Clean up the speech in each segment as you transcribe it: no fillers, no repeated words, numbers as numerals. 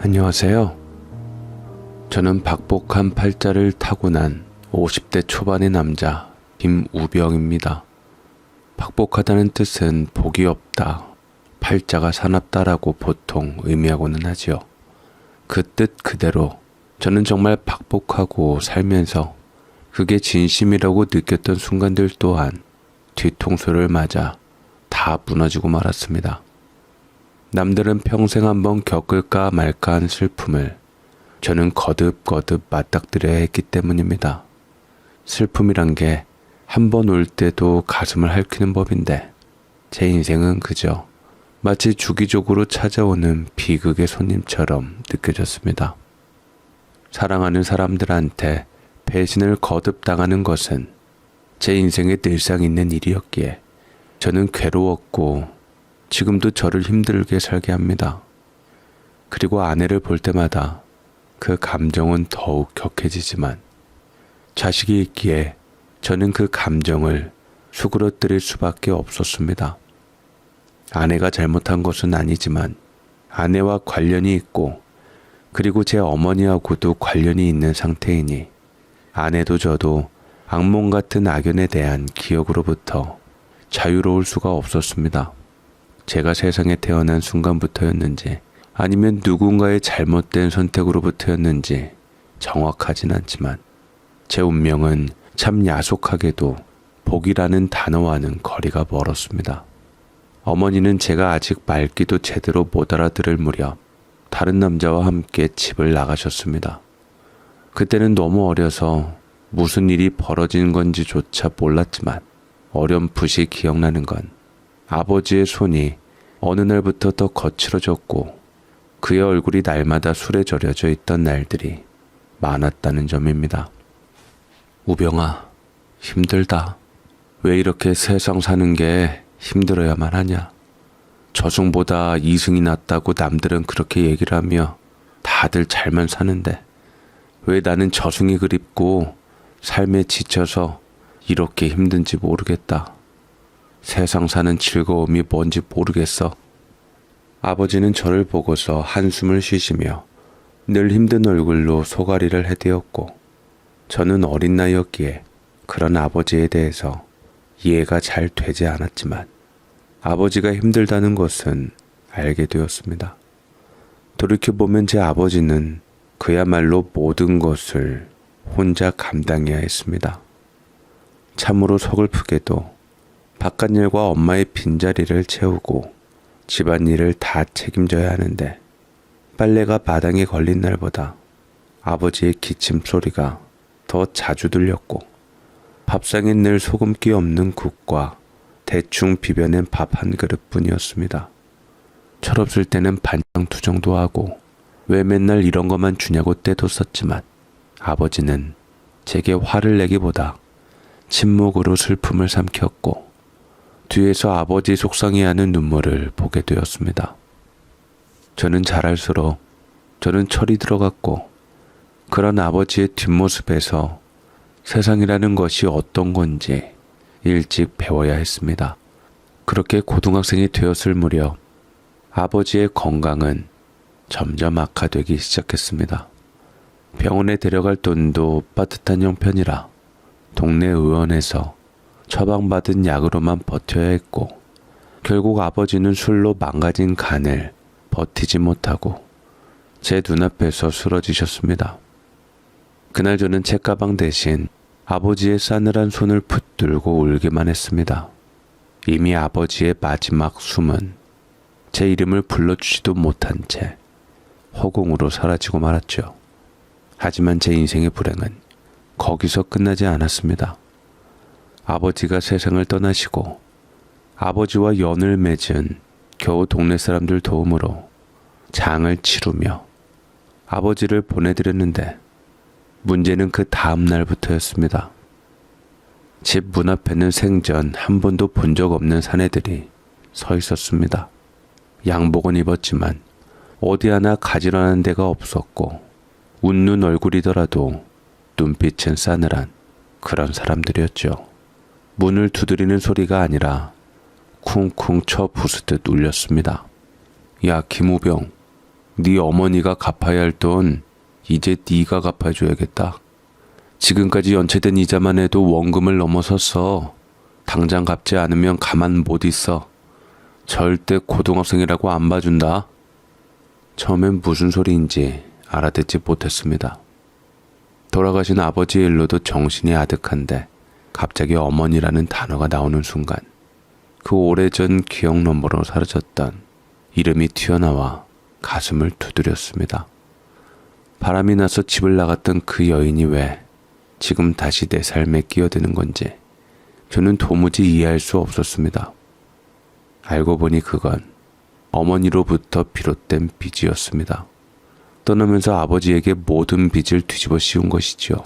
안녕하세요. 저는 박복한 팔자를 타고난 50대 초반의 남자 김우병입니다. 박복하다는 뜻은 복이 없다, 팔자가 사납다라고 보통 의미하고는 하지요. 그 뜻 그대로 저는 정말 박복하고 살면서 그게 진심이라고 느꼈던 순간들 또한 뒤통수를 맞아 다 무너지고 말았습니다. 남들은 평생 한번 겪을까 말까한 슬픔을 저는 거듭거듭 맞닥뜨려야 했기 때문입니다. 슬픔이란 게 한 번 올 때도 가슴을 핥히는 법인데 제 인생은 그저 마치 주기적으로 찾아오는 비극의 손님처럼 느껴졌습니다. 사랑하는 사람들한테 배신을 거듭당하는 것은 제 인생에 늘상 있는 일이었기에 저는 괴로웠고 지금도 저를 힘들게 살게 합니다. 그리고 아내를 볼 때마다 그 감정은 더욱 격해지지만 자식이 있기에 저는 그 감정을 수그러뜨릴 수밖에 없었습니다. 아내가 잘못한 것은 아니지만 아내와 관련이 있고 그리고 제 어머니하고도 관련이 있는 상태이니 아내도 저도 악몽 같은 악연에 대한 기억으로부터 자유로울 수가 없었습니다. 제가 세상에 태어난 순간부터였는지 아니면 누군가의 잘못된 선택으로부터였는지 정확하진 않지만 제 운명은 참 야속하게도 복이라는 단어와는 거리가 멀었습니다. 어머니는 제가 아직 말귀도 제대로 못 알아들을 무렵 다른 남자와 함께 집을 나가셨습니다. 그때는 너무 어려서 무슨 일이 벌어진 건지조차 몰랐지만 어렴풋이 기억나는 건 아버지의 손이 어느 날부터 더 거칠어졌고 그의 얼굴이 날마다 술에 절여져 있던 날들이 많았다는 점입니다. 우병아, 힘들다. 왜 이렇게 세상 사는 게 힘들어야만 하냐. 저승보다 이승이 낫다고 남들은 그렇게 얘기를 하며 다들 잘만 사는데 왜 나는 저승이 그립고 삶에 지쳐서 이렇게 힘든지 모르겠다. 세상 사는 즐거움이 뭔지 모르겠어. 아버지는 저를 보고서 한숨을 쉬시며 늘 힘든 얼굴로 소가리를 해대었고 저는 어린 나이였기에 그런 아버지에 대해서 이해가 잘 되지 않았지만 아버지가 힘들다는 것은 알게 되었습니다. 돌이켜보면 제 아버지는 그야말로 모든 것을 혼자 감당해야 했습니다. 참으로 서글프게도 바깥일과 엄마의 빈자리를 채우고 집안일을 다 책임져야 하는데 빨래가 바닥에 걸린 날보다 아버지의 기침 소리가 더 자주 들렸고 밥상에 늘 소금기 없는 국과 대충 비벼낸 밥 한 그릇뿐이었습니다. 철없을 때는 반찬투정도 하고 왜 맨날 이런 것만 주냐고 떼뒀었지만 아버지는 제게 화를 내기보다 침묵으로 슬픔을 삼켰고 뒤에서 아버지 속상해하는 눈물을 보게 되었습니다. 저는 자랄수록 저는 철이 들어갔고 그런 아버지의 뒷모습에서 세상이라는 것이 어떤 건지 일찍 배워야 했습니다. 그렇게 고등학생이 되었을 무렵 아버지의 건강은 점점 악화되기 시작했습니다. 병원에 데려갈 돈도 빠듯한 형편이라 동네 의원에서 처방받은 약으로만 버텨야 했고 결국 아버지는 술로 망가진 간을 버티지 못하고 제 눈앞에서 쓰러지셨습니다. 그날 저는 책가방 대신 아버지의 싸늘한 손을 붙들고 울기만 했습니다. 이미 아버지의 마지막 숨은 제 이름을 불러주지도 못한 채 허공으로 사라지고 말았죠. 하지만 제 인생의 불행은 거기서 끝나지 않았습니다. 아버지가 세상을 떠나시고 아버지와 연을 맺은 겨우 동네 사람들 도움으로 장을 치르며 아버지를 보내드렸는데 문제는 그 다음 날부터였습니다. 집 문 앞에는 생전 한 번도 본 적 없는 사내들이 서 있었습니다. 양복은 입었지만 어디 하나 가지런한 데가 없었고 웃는 얼굴이더라도 눈빛은 싸늘한 그런 사람들이었죠. 문을 두드리는 소리가 아니라 쿵쿵 쳐 부수듯 울렸습니다. 야, 김우병, 네 어머니가 갚아야 할 돈 이제 네가 갚아줘야겠다. 지금까지 연체된 이자만 해도 원금을 넘어섰어. 당장 갚지 않으면 가만 못 있어. 절대 고등학생이라고 안 봐준다. 처음엔 무슨 소리인지 알아듣지 못했습니다. 돌아가신 아버지의 일로도 정신이 아득한데 갑자기 어머니라는 단어가 나오는 순간 그 오래전 기억 너머로 사라졌던 이름이 튀어나와 가슴을 두드렸습니다. 바람이 나서 집을 나갔던 그 여인이 왜 지금 다시 내 삶에 끼어드는 건지 저는 도무지 이해할 수 없었습니다. 알고 보니 그건 어머니로부터 비롯된 빚이었습니다. 떠나면서 아버지에게 모든 빚을 뒤집어 씌운 것이지요.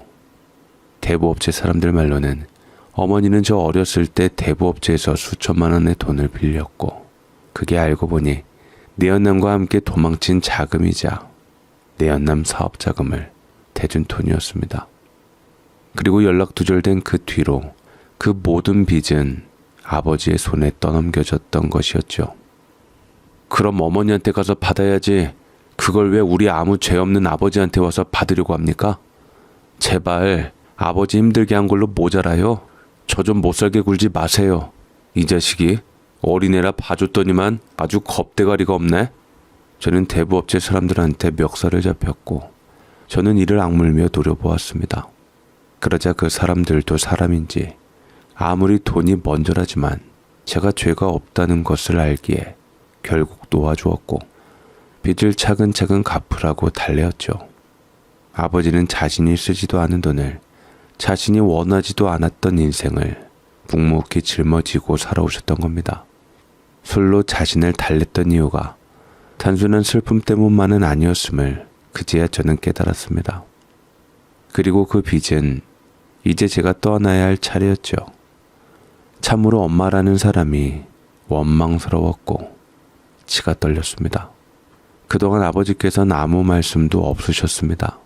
대부업체 사람들 말로는 어머니는 저 어렸을 때 대부업체에서 수천만 원의 돈을 빌렸고 그게 알고 보니 내연남과 함께 도망친 자금이자 내연남 사업 자금을 대준 돈이었습니다. 그리고 연락 두절된 그 뒤로 그 모든 빚은 아버지의 손에 떠넘겨졌던 것이었죠. 그럼 어머니한테 가서 받아야지. 그걸 왜 우리 아무 죄 없는 아버지한테 와서 받으려고 합니까? 제발 아버지 힘들게 한 걸로 모자라요. 저 좀 못살게 굴지 마세요. 이 자식이 어린애라 봐줬더니만 아주 겁대가리가 없네. 저는 대부업체 사람들한테 멱살을 잡혔고 저는 이를 악물며 노려보았습니다. 그러자 그 사람들도 사람인지 아무리 돈이 먼저라지만 제가 죄가 없다는 것을 알기에 결국 놓아주었고 빚을 차근차근 갚으라고 달래었죠. 아버지는 자신이 쓰지도 않은 돈을 자신이 원하지도 않았던 인생을 묵묵히 짊어지고 살아오셨던 겁니다. 술로 자신을 달랬던 이유가 단순한 슬픔 때문만은 아니었음을 그제야 저는 깨달았습니다. 그리고 그 빚은 이제 제가 떠나야 할 차례였죠. 참으로 엄마라는 사람이 원망스러웠고 치가 떨렸습니다. 그동안 아버지께서는 아무 말씀도 없으셨습니다.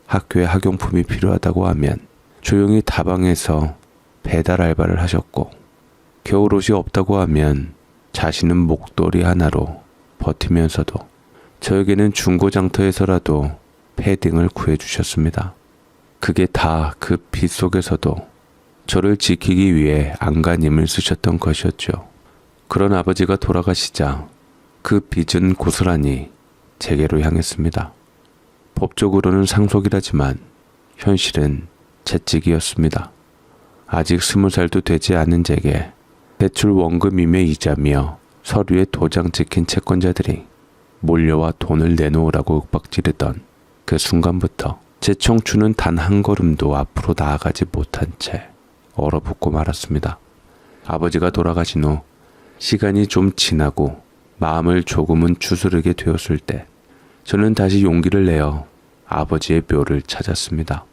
학교에 학용품이 필요하다고 하면 조용히 다방에서 배달 알바를 하셨고 겨울 옷이 없다고 하면 자신은 목도리 하나로 버티면서도 저에게는 중고장터에서라도 패딩을 구해주셨습니다. 그게 다 그 빚 속에서도 저를 지키기 위해 안간힘을 쓰셨던 것이었죠. 그런 아버지가 돌아가시자 그 빚은 고스란히 제게로 향했습니다. 법적으로는 상속이라지만 현실은 채찍이었습니다. 아직 20살도 되지 않은 제게 대출 원금임의 이자며 서류에 도장 찍힌 채권자들이 몰려와 돈을 내놓으라고 윽박지르던 그 순간부터 제 청춘은 단 한 걸음도 앞으로 나아가지 못한 채 얼어붙고 말았습니다. 아버지가 돌아가신 후 시간이 좀 지나고 마음을 조금은 추스르게 되었을 때 저는 다시 용기를 내어 아버지의 묘를 찾았습니다.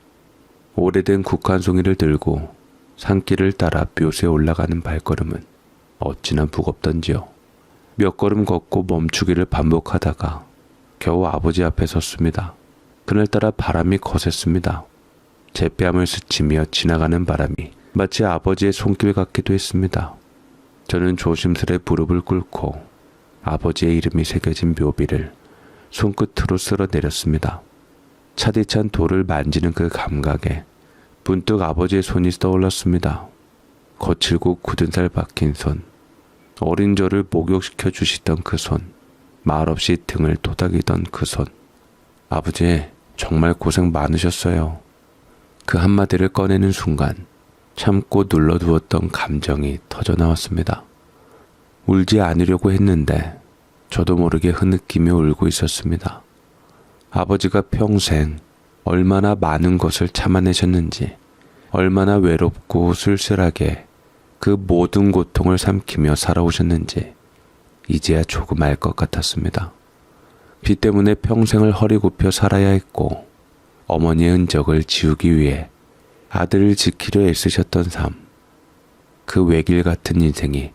오래된 국한송이를 들고 산길을 따라 묘새에 올라가는 발걸음은 어찌나 무겁던지요. 몇 걸음 걷고 멈추기를 반복하다가 겨우 아버지 앞에 섰습니다. 그날따라 바람이 거셌습니다. 제 뺨을 스치며 지나가는 바람이 마치 아버지의 손길 같기도 했습니다. 저는 조심스레 무릎을 꿇고 아버지의 이름이 새겨진 묘비를 손끝으로 쓸어내렸습니다. 차디찬 돌을 만지는 그 감각에 문득 아버지의 손이 떠올랐습니다. 거칠고 굳은 살 박힌 손, 어린 저를 목욕시켜 주시던 그 손, 말없이 등을 토닥이던 그 손. 아버지, 정말 고생 많으셨어요. 그 한마디를 꺼내는 순간 참고 눌러두었던 감정이 터져나왔습니다. 울지 않으려고 했는데 저도 모르게 흐느끼며 울고 있었습니다. 아버지가 평생 얼마나 많은 것을 참아내셨는지, 얼마나 외롭고 쓸쓸하게 그 모든 고통을 삼키며 살아오셨는지 이제야 조금 알 것 같았습니다. 빚 때문에 평생을 허리 굽혀 살아야 했고 어머니의 흔적을 지우기 위해 아들을 지키려 애쓰셨던 삶, 그 외길 같은 인생이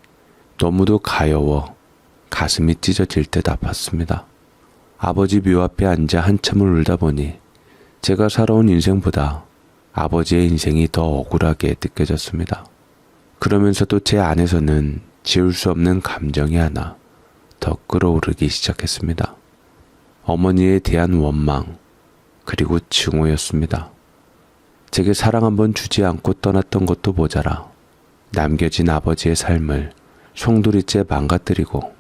너무도 가여워 가슴이 찢어질 듯 아팠습니다. 아버지 묘 앞에 앉아 한참을 울다 보니 제가 살아온 인생보다 아버지의 인생이 더 억울하게 느껴졌습니다. 그러면서도 제 안에서는 지울 수 없는 감정이 하나 더 끌어오르기 시작했습니다. 어머니에 대한 원망, 그리고 증오였습니다. 제게 사랑 한번 주지 않고 떠났던 것도 모자라 남겨진 아버지의 삶을 송두리째 망가뜨리고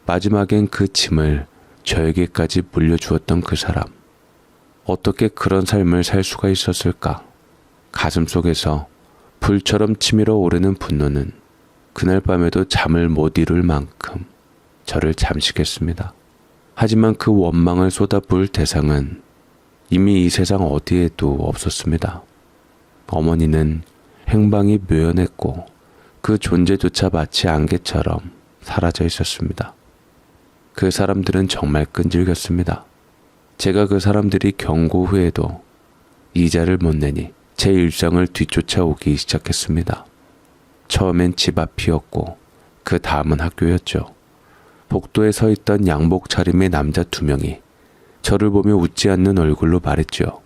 마지막엔 그 짐을 저에게까지 물려주었던 그 사람. 어떻게 그런 삶을 살 수가 있었을까? 가슴속에서 불처럼 치밀어 오르는 분노는 그날 밤에도 잠을 못 이룰 만큼 저를 잠식했습니다. 하지만 그 원망을 쏟아부을 대상은 이미 이 세상 어디에도 없었습니다. 어머니는 행방이 묘연했고 그 존재조차 마치 안개처럼 사라져 있었습니다. 그 사람들은 정말 끈질겼습니다. 제가 그 사람들이 경고 후에도 이자를 못 내니 제 일상을 뒤쫓아오기 시작했습니다. 처음엔 집 앞이었고 그 다음은 학교였죠. 복도에 서 있던 양복 차림의 남자 2명이 저를 보며 웃지 않는 얼굴로 말했죠.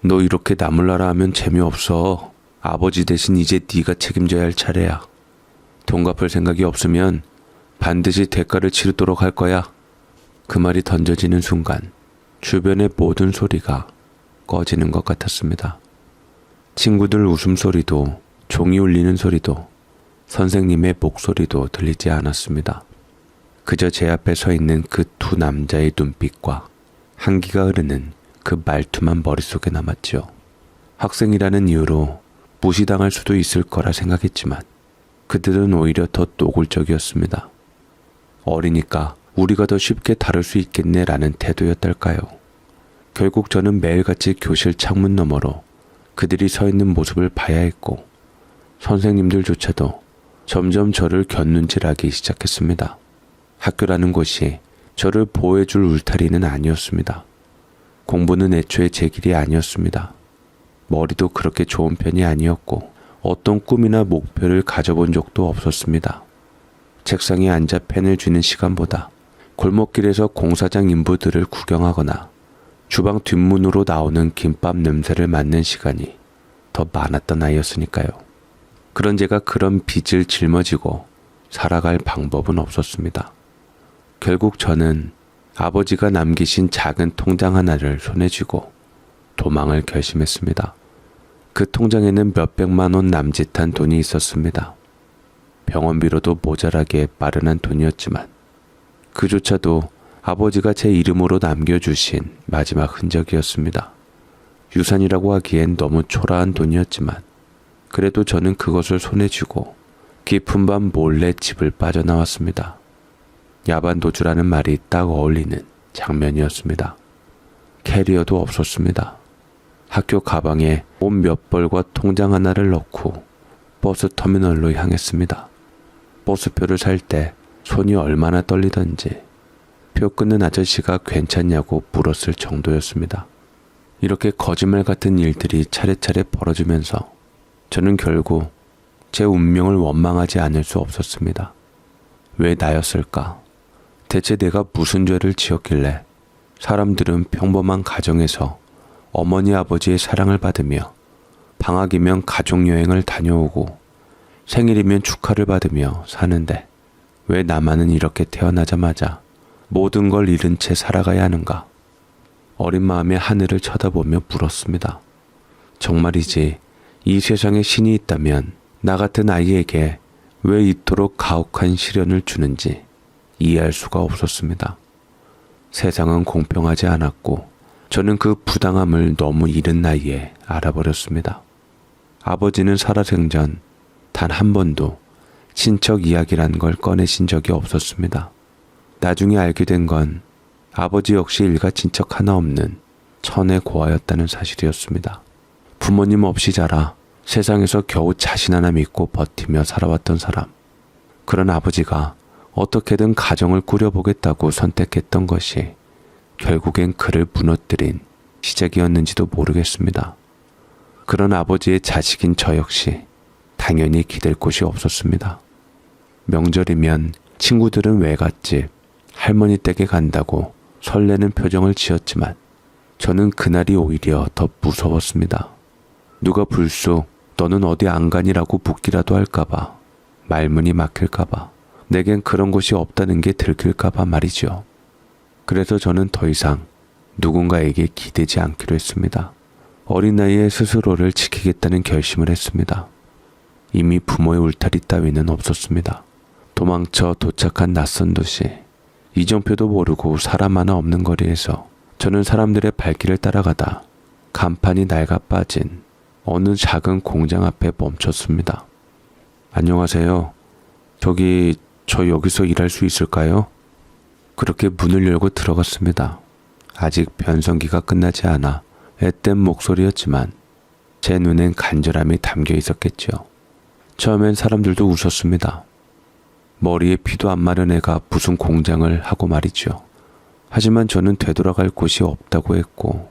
너 이렇게 나몰라라 하면 재미없어. 아버지 대신 이제 네가 책임져야 할 차례야. 돈 갚을 생각이 없으면 반드시 대가를 치르도록 할 거야. 그 말이 던져지는 순간 주변의 모든 소리가 꺼지는 것 같았습니다. 친구들 웃음소리도 종이 울리는 소리도 선생님의 목소리도 들리지 않았습니다. 그저 제 앞에 서 있는 그 2 남자의 눈빛과 한기가 흐르는 그 말투만 머릿속에 남았죠. 학생이라는 이유로 무시당할 수도 있을 거라 생각했지만 그들은 오히려 더 노골적이었습니다. 어리니까 우리가 더 쉽게 다룰 수 있겠네라는 태도였달까요. 결국 저는 매일같이 교실 창문 너머로 그들이 서 있는 모습을 봐야 했고 선생님들조차도 점점 저를 곁눈질하기 시작했습니다. 학교라는 곳이 저를 보호해줄 울타리는 아니었습니다. 공부는 애초에 제 길이 아니었습니다. 머리도 그렇게 좋은 편이 아니었고 어떤 꿈이나 목표를 가져본 적도 없었습니다. 책상에 앉아 펜을 쥐는 시간보다 골목길에서 공사장 인부들을 구경하거나 주방 뒷문으로 나오는 김밥 냄새를 맡는 시간이 더 많았던 아이였으니까요. 그런 제가 그런 빚을 짊어지고 살아갈 방법은 없었습니다. 결국 저는 아버지가 남기신 작은 통장 하나를 손에 쥐고 도망을 결심했습니다. 그 통장에는 몇백만 원 남짓한 돈이 있었습니다. 병원비로도 모자라게 마련한 돈이었지만 그조차도 아버지가 제 이름으로 남겨주신 마지막 흔적이었습니다. 유산이라고 하기엔 너무 초라한 돈이었지만 그래도 저는 그것을 손에 쥐고 깊은 밤 몰래 집을 빠져나왔습니다. 야반도주라는 말이 딱 어울리는 장면이었습니다. 캐리어도 없었습니다. 학교 가방에 옷 몇 벌과 통장 하나를 넣고 버스 터미널로 향했습니다. 버스표를 살 때 손이 얼마나 떨리던지 표 끊는 아저씨가 괜찮냐고 물었을 정도였습니다. 이렇게 거짓말 같은 일들이 차례차례 벌어지면서 저는 결국 제 운명을 원망하지 않을 수 없었습니다. 왜 나였을까? 대체 내가 무슨 죄를 지었길래 사람들은 평범한 가정에서 어머니 아버지의 사랑을 받으며 방학이면 가족여행을 다녀오고 생일이면 축하를 받으며 사는데 왜 나만은 이렇게 태어나자마자 모든 걸 잃은 채 살아가야 하는가? 어린 마음에 하늘을 쳐다보며 물었습니다. 정말이지 이 세상에 신이 있다면 나 같은 아이에게 왜 이토록 가혹한 시련을 주는지 이해할 수가 없었습니다. 세상은 공평하지 않았고 저는 그 부당함을 너무 이른 나이에 알아버렸습니다. 아버지는 살아생전 단 한 번도 친척 이야기란 걸 꺼내신 적이 없었습니다. 나중에 알게 된 건 아버지 역시 일가 친척 하나 없는 천의 고아였다는 사실이었습니다. 부모님 없이 자라 세상에서 겨우 자신 하나 믿고 버티며 살아왔던 사람. 그런 아버지가 어떻게든 가정을 꾸려보겠다고 선택했던 것이 결국엔 그를 무너뜨린 시작이었는지도 모르겠습니다. 그런 아버지의 자식인 저 역시 당연히 기댈 곳이 없었습니다. 명절이면 친구들은 외갓집, 할머니 댁에 간다고 설레는 표정을 지었지만 저는 그날이 오히려 더 무서웠습니다. 누가 불쑥 너는 어디 안 가니라고 묻기라도 할까봐, 말문이 막힐까봐, 내겐 그런 곳이 없다는 게 들킬까봐 말이죠. 그래서 저는 더 이상 누군가에게 기대지 않기로 했습니다. 어린 나이에 스스로를 지키겠다는 결심을 했습니다. 이미 부모의 울타리 따위는 없었습니다. 도망쳐 도착한 낯선 도시, 이정표도 모르고 사람 하나 없는 거리에서 저는 사람들의 발길을 따라가다 간판이 낡아 빠진 어느 작은 공장 앞에 멈췄습니다. 안녕하세요. 저 여기서 일할 수 있을까요? 그렇게 문을 열고 들어갔습니다. 아직 변성기가 끝나지 않아 앳된 목소리였지만 제 눈엔 간절함이 담겨 있었겠죠. 처음엔 사람들도 웃었습니다. 머리에 피도 안 마른 애가 무슨 공장을 하고 말이죠. 하지만 저는 되돌아갈 곳이 없다고 했고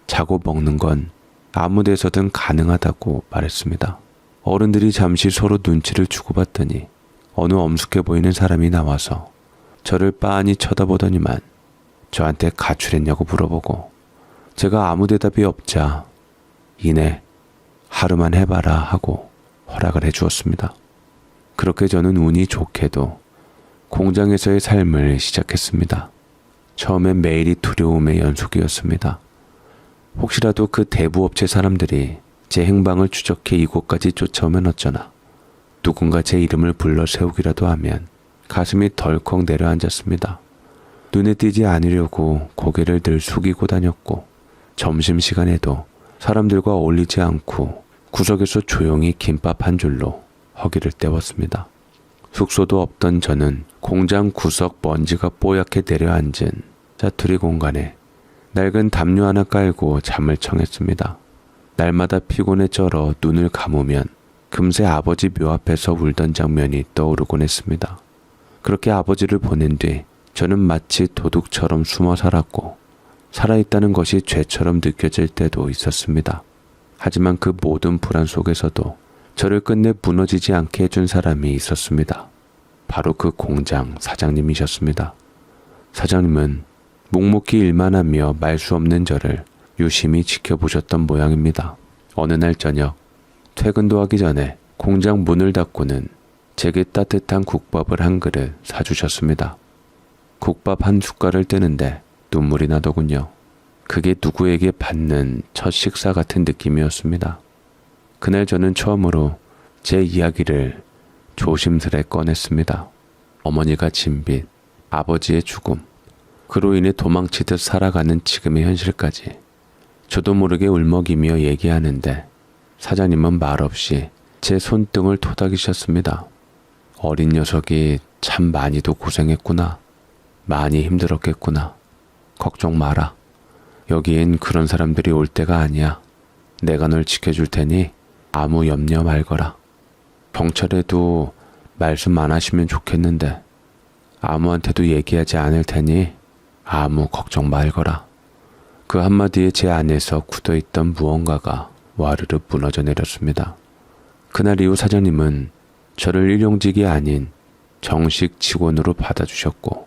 자고 먹는 건 아무 데서든 가능하다고 말했습니다. 어른들이 잠시 서로 눈치를 주고받더니 어느 엄숙해 보이는 사람이 나와서 저를 빤히 쳐다보더니만 저한테 가출했냐고 물어보고 제가 아무 대답이 없자 이내 하루만 해봐라 하고 허락을 해주었습니다. 그렇게 저는 운이 좋게도 공장에서의 삶을 시작했습니다. 처음엔 매일이 두려움의 연속이었습니다. 혹시라도 그 대부업체 사람들이 제 행방을 추적해 이곳까지 쫓아오면 어쩌나. 누군가 제 이름을 불러 세우기라도 하면 가슴이 덜컥 내려앉았습니다. 눈에 띄지 않으려고 고개를 늘 숙이고 다녔고 점심시간에도 사람들과 어울리지 않고 구석에서 조용히 김밥 한 줄로 허기를 때웠습니다. 숙소도 없던 저는 공장 구석 먼지가 뽀얗게 내려앉은 짜투리 공간에 낡은 담요 하나 깔고 잠을 청했습니다. 날마다 피곤에 쩔어 눈을 감으면 금세 아버지 묘 앞에서 울던 장면이 떠오르곤 했습니다. 그렇게 아버지를 보낸 뒤 저는 마치 도둑처럼 숨어 살았고 살아있다는 것이 죄처럼 느껴질 때도 있었습니다. 하지만 그 모든 불안 속에서도 저를 끝내 무너지지 않게 해준 사람이 있었습니다. 바로 그 공장 사장님이셨습니다. 사장님은 묵묵히 일만 하며 말 수 없는 저를 유심히 지켜보셨던 모양입니다. 어느 날 저녁 퇴근도 하기 전에 공장 문을 닫고는 제게 따뜻한 국밥을 한 그릇 사주셨습니다. 국밥 한 숟갈을 뜨는데 눈물이 나더군요. 그게 누구에게 받는 첫 식사 같은 느낌이었습니다. 그날 저는 처음으로 제 이야기를 조심스레 꺼냈습니다. 어머니가 진 빚, 아버지의 죽음, 그로 인해 도망치듯 살아가는 지금의 현실까지 저도 모르게 울먹이며 얘기하는데 사장님은 말없이 제 손등을 토닥이셨습니다. 어린 녀석이 참 많이도 고생했구나. 많이 힘들었겠구나. 걱정 마라. 여기엔 그런 사람들이 올 때가 아니야. 내가 널 지켜줄 테니 아무 염려 말거라. 경찰에도 말씀 안 하시면 좋겠는데 아무한테도 얘기하지 않을 테니 아무 걱정 말거라. 그 한마디에 제 안에서 굳어있던 무언가가 와르르 무너져 내렸습니다. 그날 이후 사장님은 저를 일용직이 아닌 정식 직원으로 받아주셨고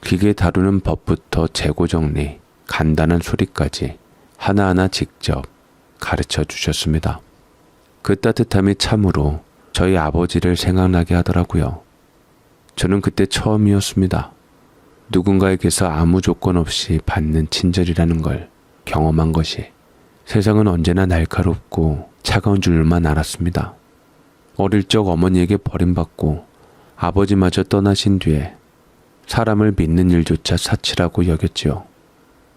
기계 다루는 법부터 재고 정리, 간단한 소리까지 하나하나 직접 가르쳐 주셨습니다. 그 따뜻함이 참으로 저희 아버지를 생각나게 하더라고요. 저는 그때 처음이었습니다. 누군가에게서 아무 조건 없이 받는 친절이라는 걸 경험한 것이 세상은 언제나 날카롭고 차가운 줄만 알았습니다. 어릴 적 어머니에게 버림받고 아버지마저 떠나신 뒤에 사람을 믿는 일조차 사치라고 여겼지요.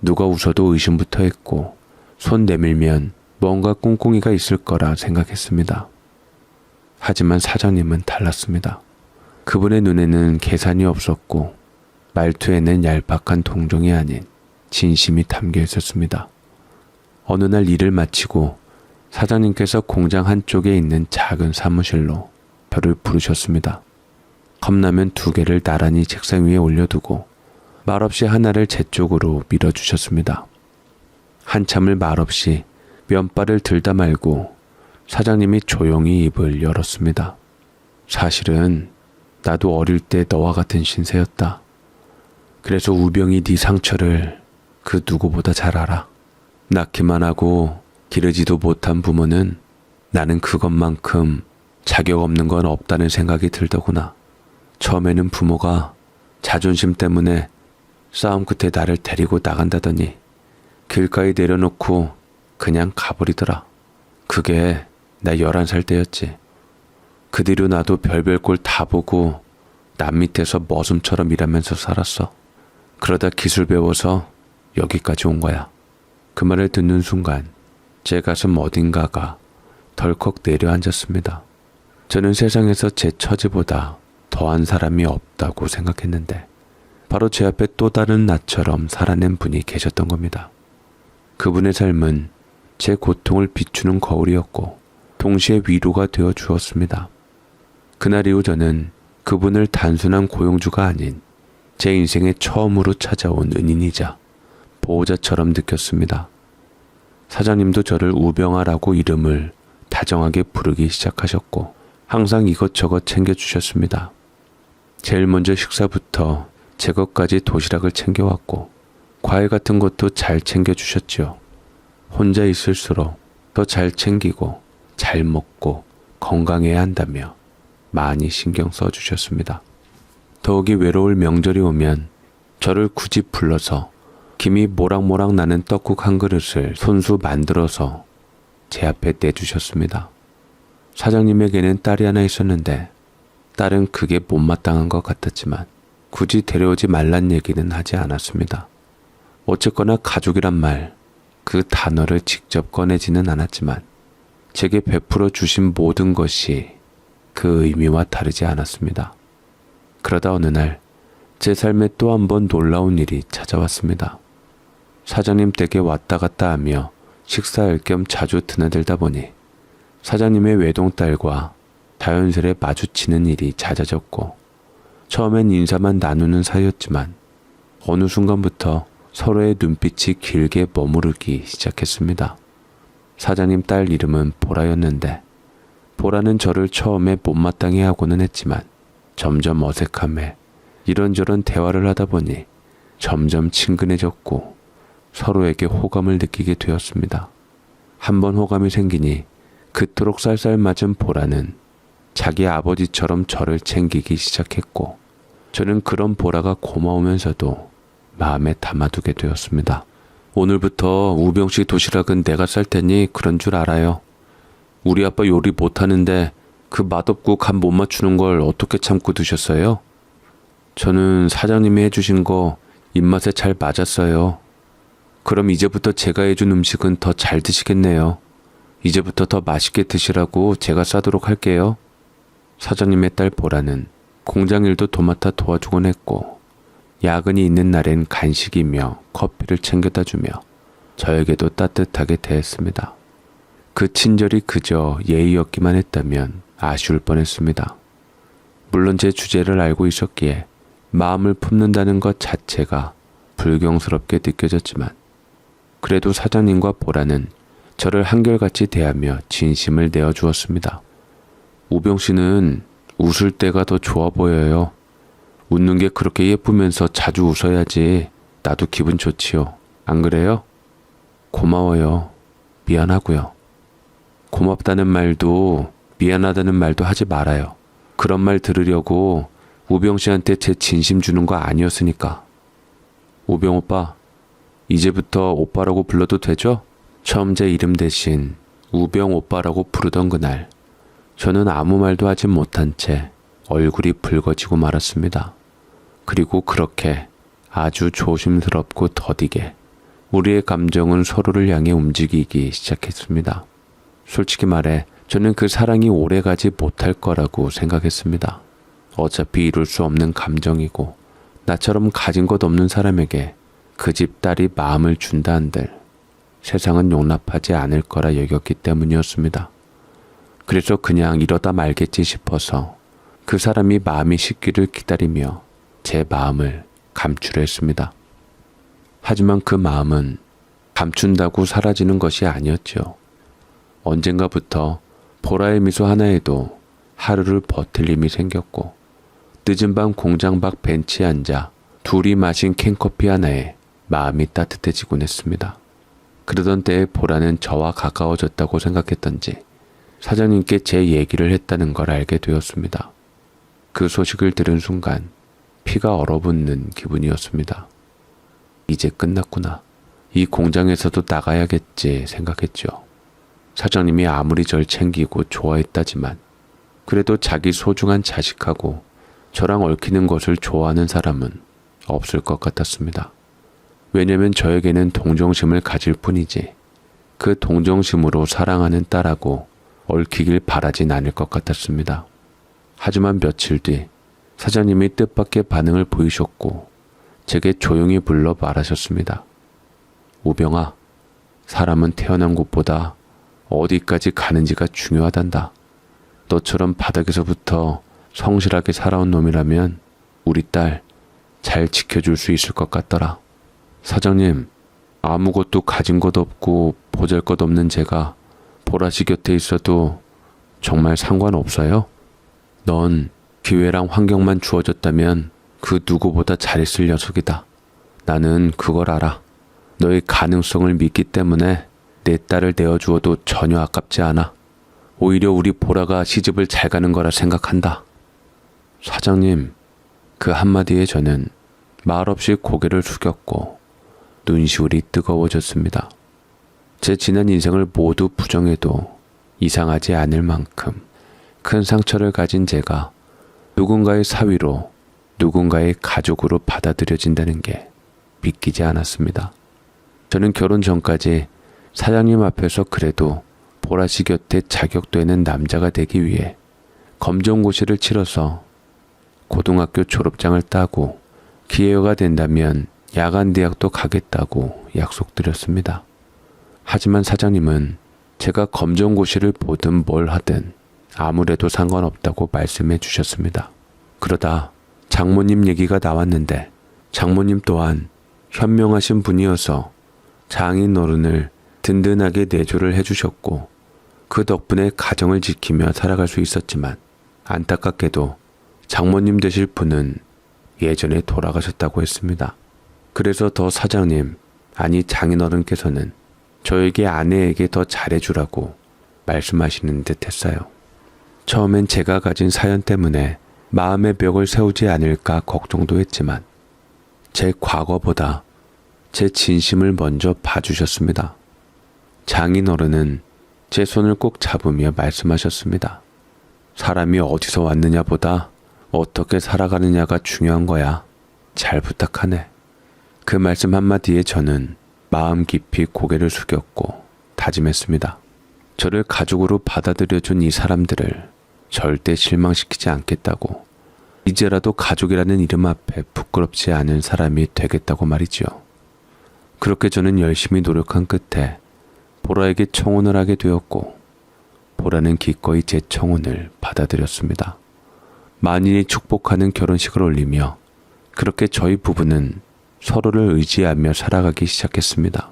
누가 웃어도 의심부터 했고 손 내밀면 뭔가 꿍꿍이가 있을 거라 생각했습니다. 하지만 사장님은 달랐습니다. 그분의 눈에는 계산이 없었고 말투에는 얄팍한 동정이 아닌 진심이 담겨 있었습니다. 어느 날 일을 마치고 사장님께서 공장 한쪽에 있는 작은 사무실로 저를 부르셨습니다. 컵라면 2개를 나란히 책상 위에 올려두고 말없이 하나를 제 쪽으로 밀어주셨습니다. 한참을 말없이 면발을 들다 말고 사장님이 조용히 입을 열었습니다. 사실은 나도 어릴 때 너와 같은 신세였다. 그래서 우병이 네 상처를 그 누구보다 잘 알아. 낳기만 하고 기르지도 못한 부모는 나는 그것만큼 자격 없는 건 없다는 생각이 들더구나. 처음에는 부모가 자존심 때문에 싸움 끝에 나를 데리고 나간다더니 길가에 내려놓고 그냥 가버리더라. 그게 나 11살 때였지. 그 뒤로 나도 별별 꼴 다 보고 남 밑에서 머슴처럼 일하면서 살았어. 그러다 기술 배워서 여기까지 온 거야. 그 말을 듣는 순간 제 가슴 어딘가가 덜컥 내려앉았습니다. 저는 세상에서 제 처지보다 더한 사람이 없다고 생각했는데 바로 제 앞에 또 다른 나처럼 살아낸 분이 계셨던 겁니다. 그분의 삶은 제 고통을 비추는 거울이었고 동시에 위로가 되어 주었습니다. 그날 이후 저는 그분을 단순한 고용주가 아닌 제 인생에 처음으로 찾아온 은인이자 보호자처럼 느꼈습니다. 사장님도 저를 우병아라고 이름을 다정하게 부르기 시작하셨고 항상 이것저것 챙겨주셨습니다. 제일 먼저 식사부터 제 것까지 도시락을 챙겨왔고 과일 같은 것도 잘 챙겨주셨지요. 혼자 있을수록 더 잘 챙기고 잘 먹고 건강해야 한다며 많이 신경 써주셨습니다. 더욱이 외로울 명절이 오면 저를 굳이 불러서 김이 모락모락 나는 떡국 한 그릇을 손수 만들어서 제 앞에 내주셨습니다. 사장님에게는 딸이 하나 있었는데 딸은 그게 못마땅한 것 같았지만 굳이 데려오지 말란 얘기는 하지 않았습니다. 어쨌거나 가족이란 말, 그 단어를 직접 꺼내지는 않았지만 제게 베풀어 주신 모든 것이 그 의미와 다르지 않았습니다. 그러다 어느 날 제 삶에 또 한 번 놀라운 일이 찾아왔습니다. 사장님 댁에 왔다 갔다 하며 식사할 겸 자주 드나들다 보니 사장님의 외동딸과 자연스레 마주치는 일이 잦아졌고 처음엔 인사만 나누는 사이였지만 어느 순간부터 서로의 눈빛이 길게 머무르기 시작했습니다. 사장님 딸 이름은 보라였는데 보라는 저를 처음에 못마땅해 하고는 했지만 점점 어색함에 이런저런 대화를 하다 보니 점점 친근해졌고 서로에게 호감을 느끼게 되었습니다. 한번 호감이 생기니 그토록 쌀쌀맞은 보라는 자기 아버지처럼 저를 챙기기 시작했고 저는 그런 보라가 고마우면서도 마음에 담아두게 되었습니다. 오늘부터 우병씨 도시락은 내가 쌀 테니 그런 줄 알아요. 우리 아빠 요리 못하는데 그 맛없고 간 못 맞추는 걸 어떻게 참고 드셨어요? 저는 사장님이 해주신 거 입맛에 잘 맞았어요. 그럼 이제부터 제가 해준 음식은 더 잘 드시겠네요. 이제부터 더 맛있게 드시라고 제가 싸도록 할게요. 사장님의 딸 보라는 공장 일도 도맡아 도와주곤 했고 야근이 있는 날엔 간식이며 커피를 챙겨다 주며 저에게도 따뜻하게 대했습니다. 그 친절이 그저 예의였기만 했다면 아쉬울 뻔했습니다. 물론 제 주제를 알고 있었기에 마음을 품는다는 것 자체가 불경스럽게 느껴졌지만 그래도 사장님과 보라는 저를 한결같이 대하며 진심을 내어주었습니다. 우병 씨는 웃을 때가 더 좋아 보여요. 웃는 게 그렇게 예쁘면서 자주 웃어야지 나도 기분 좋지요. 안 그래요? 고마워요. 미안하고요. 고맙다는 말도 미안하다는 말도 하지 말아요. 그런 말 들으려고 우병 씨한테 제 진심 주는 거 아니었으니까. 우병 오빠, 이제부터 오빠라고 불러도 되죠? 처음 제 이름 대신 우병 오빠라고 부르던 그날 저는 아무 말도 하지 못한 채 얼굴이 붉어지고 말았습니다. 그리고 그렇게 아주 조심스럽고 더디게 우리의 감정은 서로를 향해 움직이기 시작했습니다. 솔직히 말해 저는 그 사랑이 오래가지 못할 거라고 생각했습니다. 어차피 이룰 수 없는 감정이고 나처럼 가진 것 없는 사람에게 그 집 딸이 마음을 준다 한들 세상은 용납하지 않을 거라 여겼기 때문이었습니다. 그래서 그냥 이러다 말겠지 싶어서 그 사람이 마음이 식기를 기다리며 제 마음을 감추려 했습니다. 하지만 그 마음은 감춘다고 사라지는 것이 아니었죠. 언젠가부터 보라의 미소 하나에도 하루를 버틸 힘이 생겼고 늦은 밤 공장 밖 벤치에 앉아 둘이 마신 캔커피 하나에 마음이 따뜻해지곤 했습니다. 그러던 때에 보라는 저와 가까워졌다고 생각했던지 사장님께 제 얘기를 했다는 걸 알게 되었습니다. 그 소식을 들은 순간 피가 얼어붙는 기분이었습니다. 이제 끝났구나. 이 공장에서도 나가야겠지 생각했죠. 사장님이 아무리 절 챙기고 좋아했다지만 그래도 자기 소중한 자식하고 저랑 얽히는 것을 좋아하는 사람은 없을 것 같았습니다. 왜냐면 저에게는 동정심을 가질 뿐이지 그 동정심으로 사랑하는 딸하고 얽히길 바라진 않을 것 같았습니다. 하지만 며칠 뒤 사장님이 뜻밖의 반응을 보이셨고 제게 조용히 불러 말하셨습니다. 우병아, 사람은 태어난 곳보다 어디까지 가는지가 중요하단다. 너처럼 바닥에서부터 성실하게 살아온 놈이라면 우리 딸 잘 지켜줄 수 있을 것 같더라. 사장님, 아무것도 가진 것 없고 보잘것없는 제가 보라씨 곁에 있어도 정말 상관없어요? 넌 기회랑 환경만 주어졌다면 그 누구보다 잘했을 녀석이다. 나는 그걸 알아. 너의 가능성을 믿기 때문에 내 딸을 내어주어도 전혀 아깝지 않아. 오히려 우리 보라가 시집을 잘 가는 거라 생각한다. 사장님, 그 한마디에 저는 말없이 고개를 숙였고 눈시울이 뜨거워졌습니다. 제 지난 인생을 모두 부정해도 이상하지 않을 만큼 큰 상처를 가진 제가 누군가의 사위로 누군가의 가족으로 받아들여진다는 게 믿기지 않았습니다. 저는 결혼 전까지 사장님 앞에서 그래도 보라씨 곁에 자격되는 남자가 되기 위해 검정고시를 치러서 고등학교 졸업장을 따고 기회가 된다면 야간대학도 가겠다고 약속드렸습니다. 하지만 사장님은 제가 검정고시를 보든 뭘 하든 아무래도 상관없다고 말씀해 주셨습니다. 그러다 장모님 얘기가 나왔는데 장모님 또한 현명하신 분이어서 장인 어른을 든든하게 내조를 해주셨고 그 덕분에 가정을 지키며 살아갈 수 있었지만 안타깝게도 장모님 되실 분은 예전에 돌아가셨다고 했습니다. 그래서 더 사장님, 아니 장인어른께서는 저에게 아내에게 더 잘해주라고 말씀하시는 듯 했어요. 처음엔 제가 가진 사연 때문에 마음의 벽을 세우지 않을까 걱정도 했지만 제 과거보다 제 진심을 먼저 봐주셨습니다. 장인어른은 제 손을 꼭 잡으며 말씀하셨습니다. 사람이 어디서 왔느냐보다 어떻게 살아가느냐가 중요한 거야. 잘 부탁하네. 그 말씀 한마디에 저는 마음 깊이 고개를 숙였고 다짐했습니다. 저를 가족으로 받아들여준 이 사람들을 절대 실망시키지 않겠다고, 이제라도 가족이라는 이름 앞에 부끄럽지 않은 사람이 되겠다고 말이지요. 그렇게 저는 열심히 노력한 끝에 보라에게 청혼을 하게 되었고 보라는 기꺼이 제 청혼을 받아들였습니다. 만인이 축복하는 결혼식을 올리며 그렇게 저희 부부는 서로를 의지하며 살아가기 시작했습니다.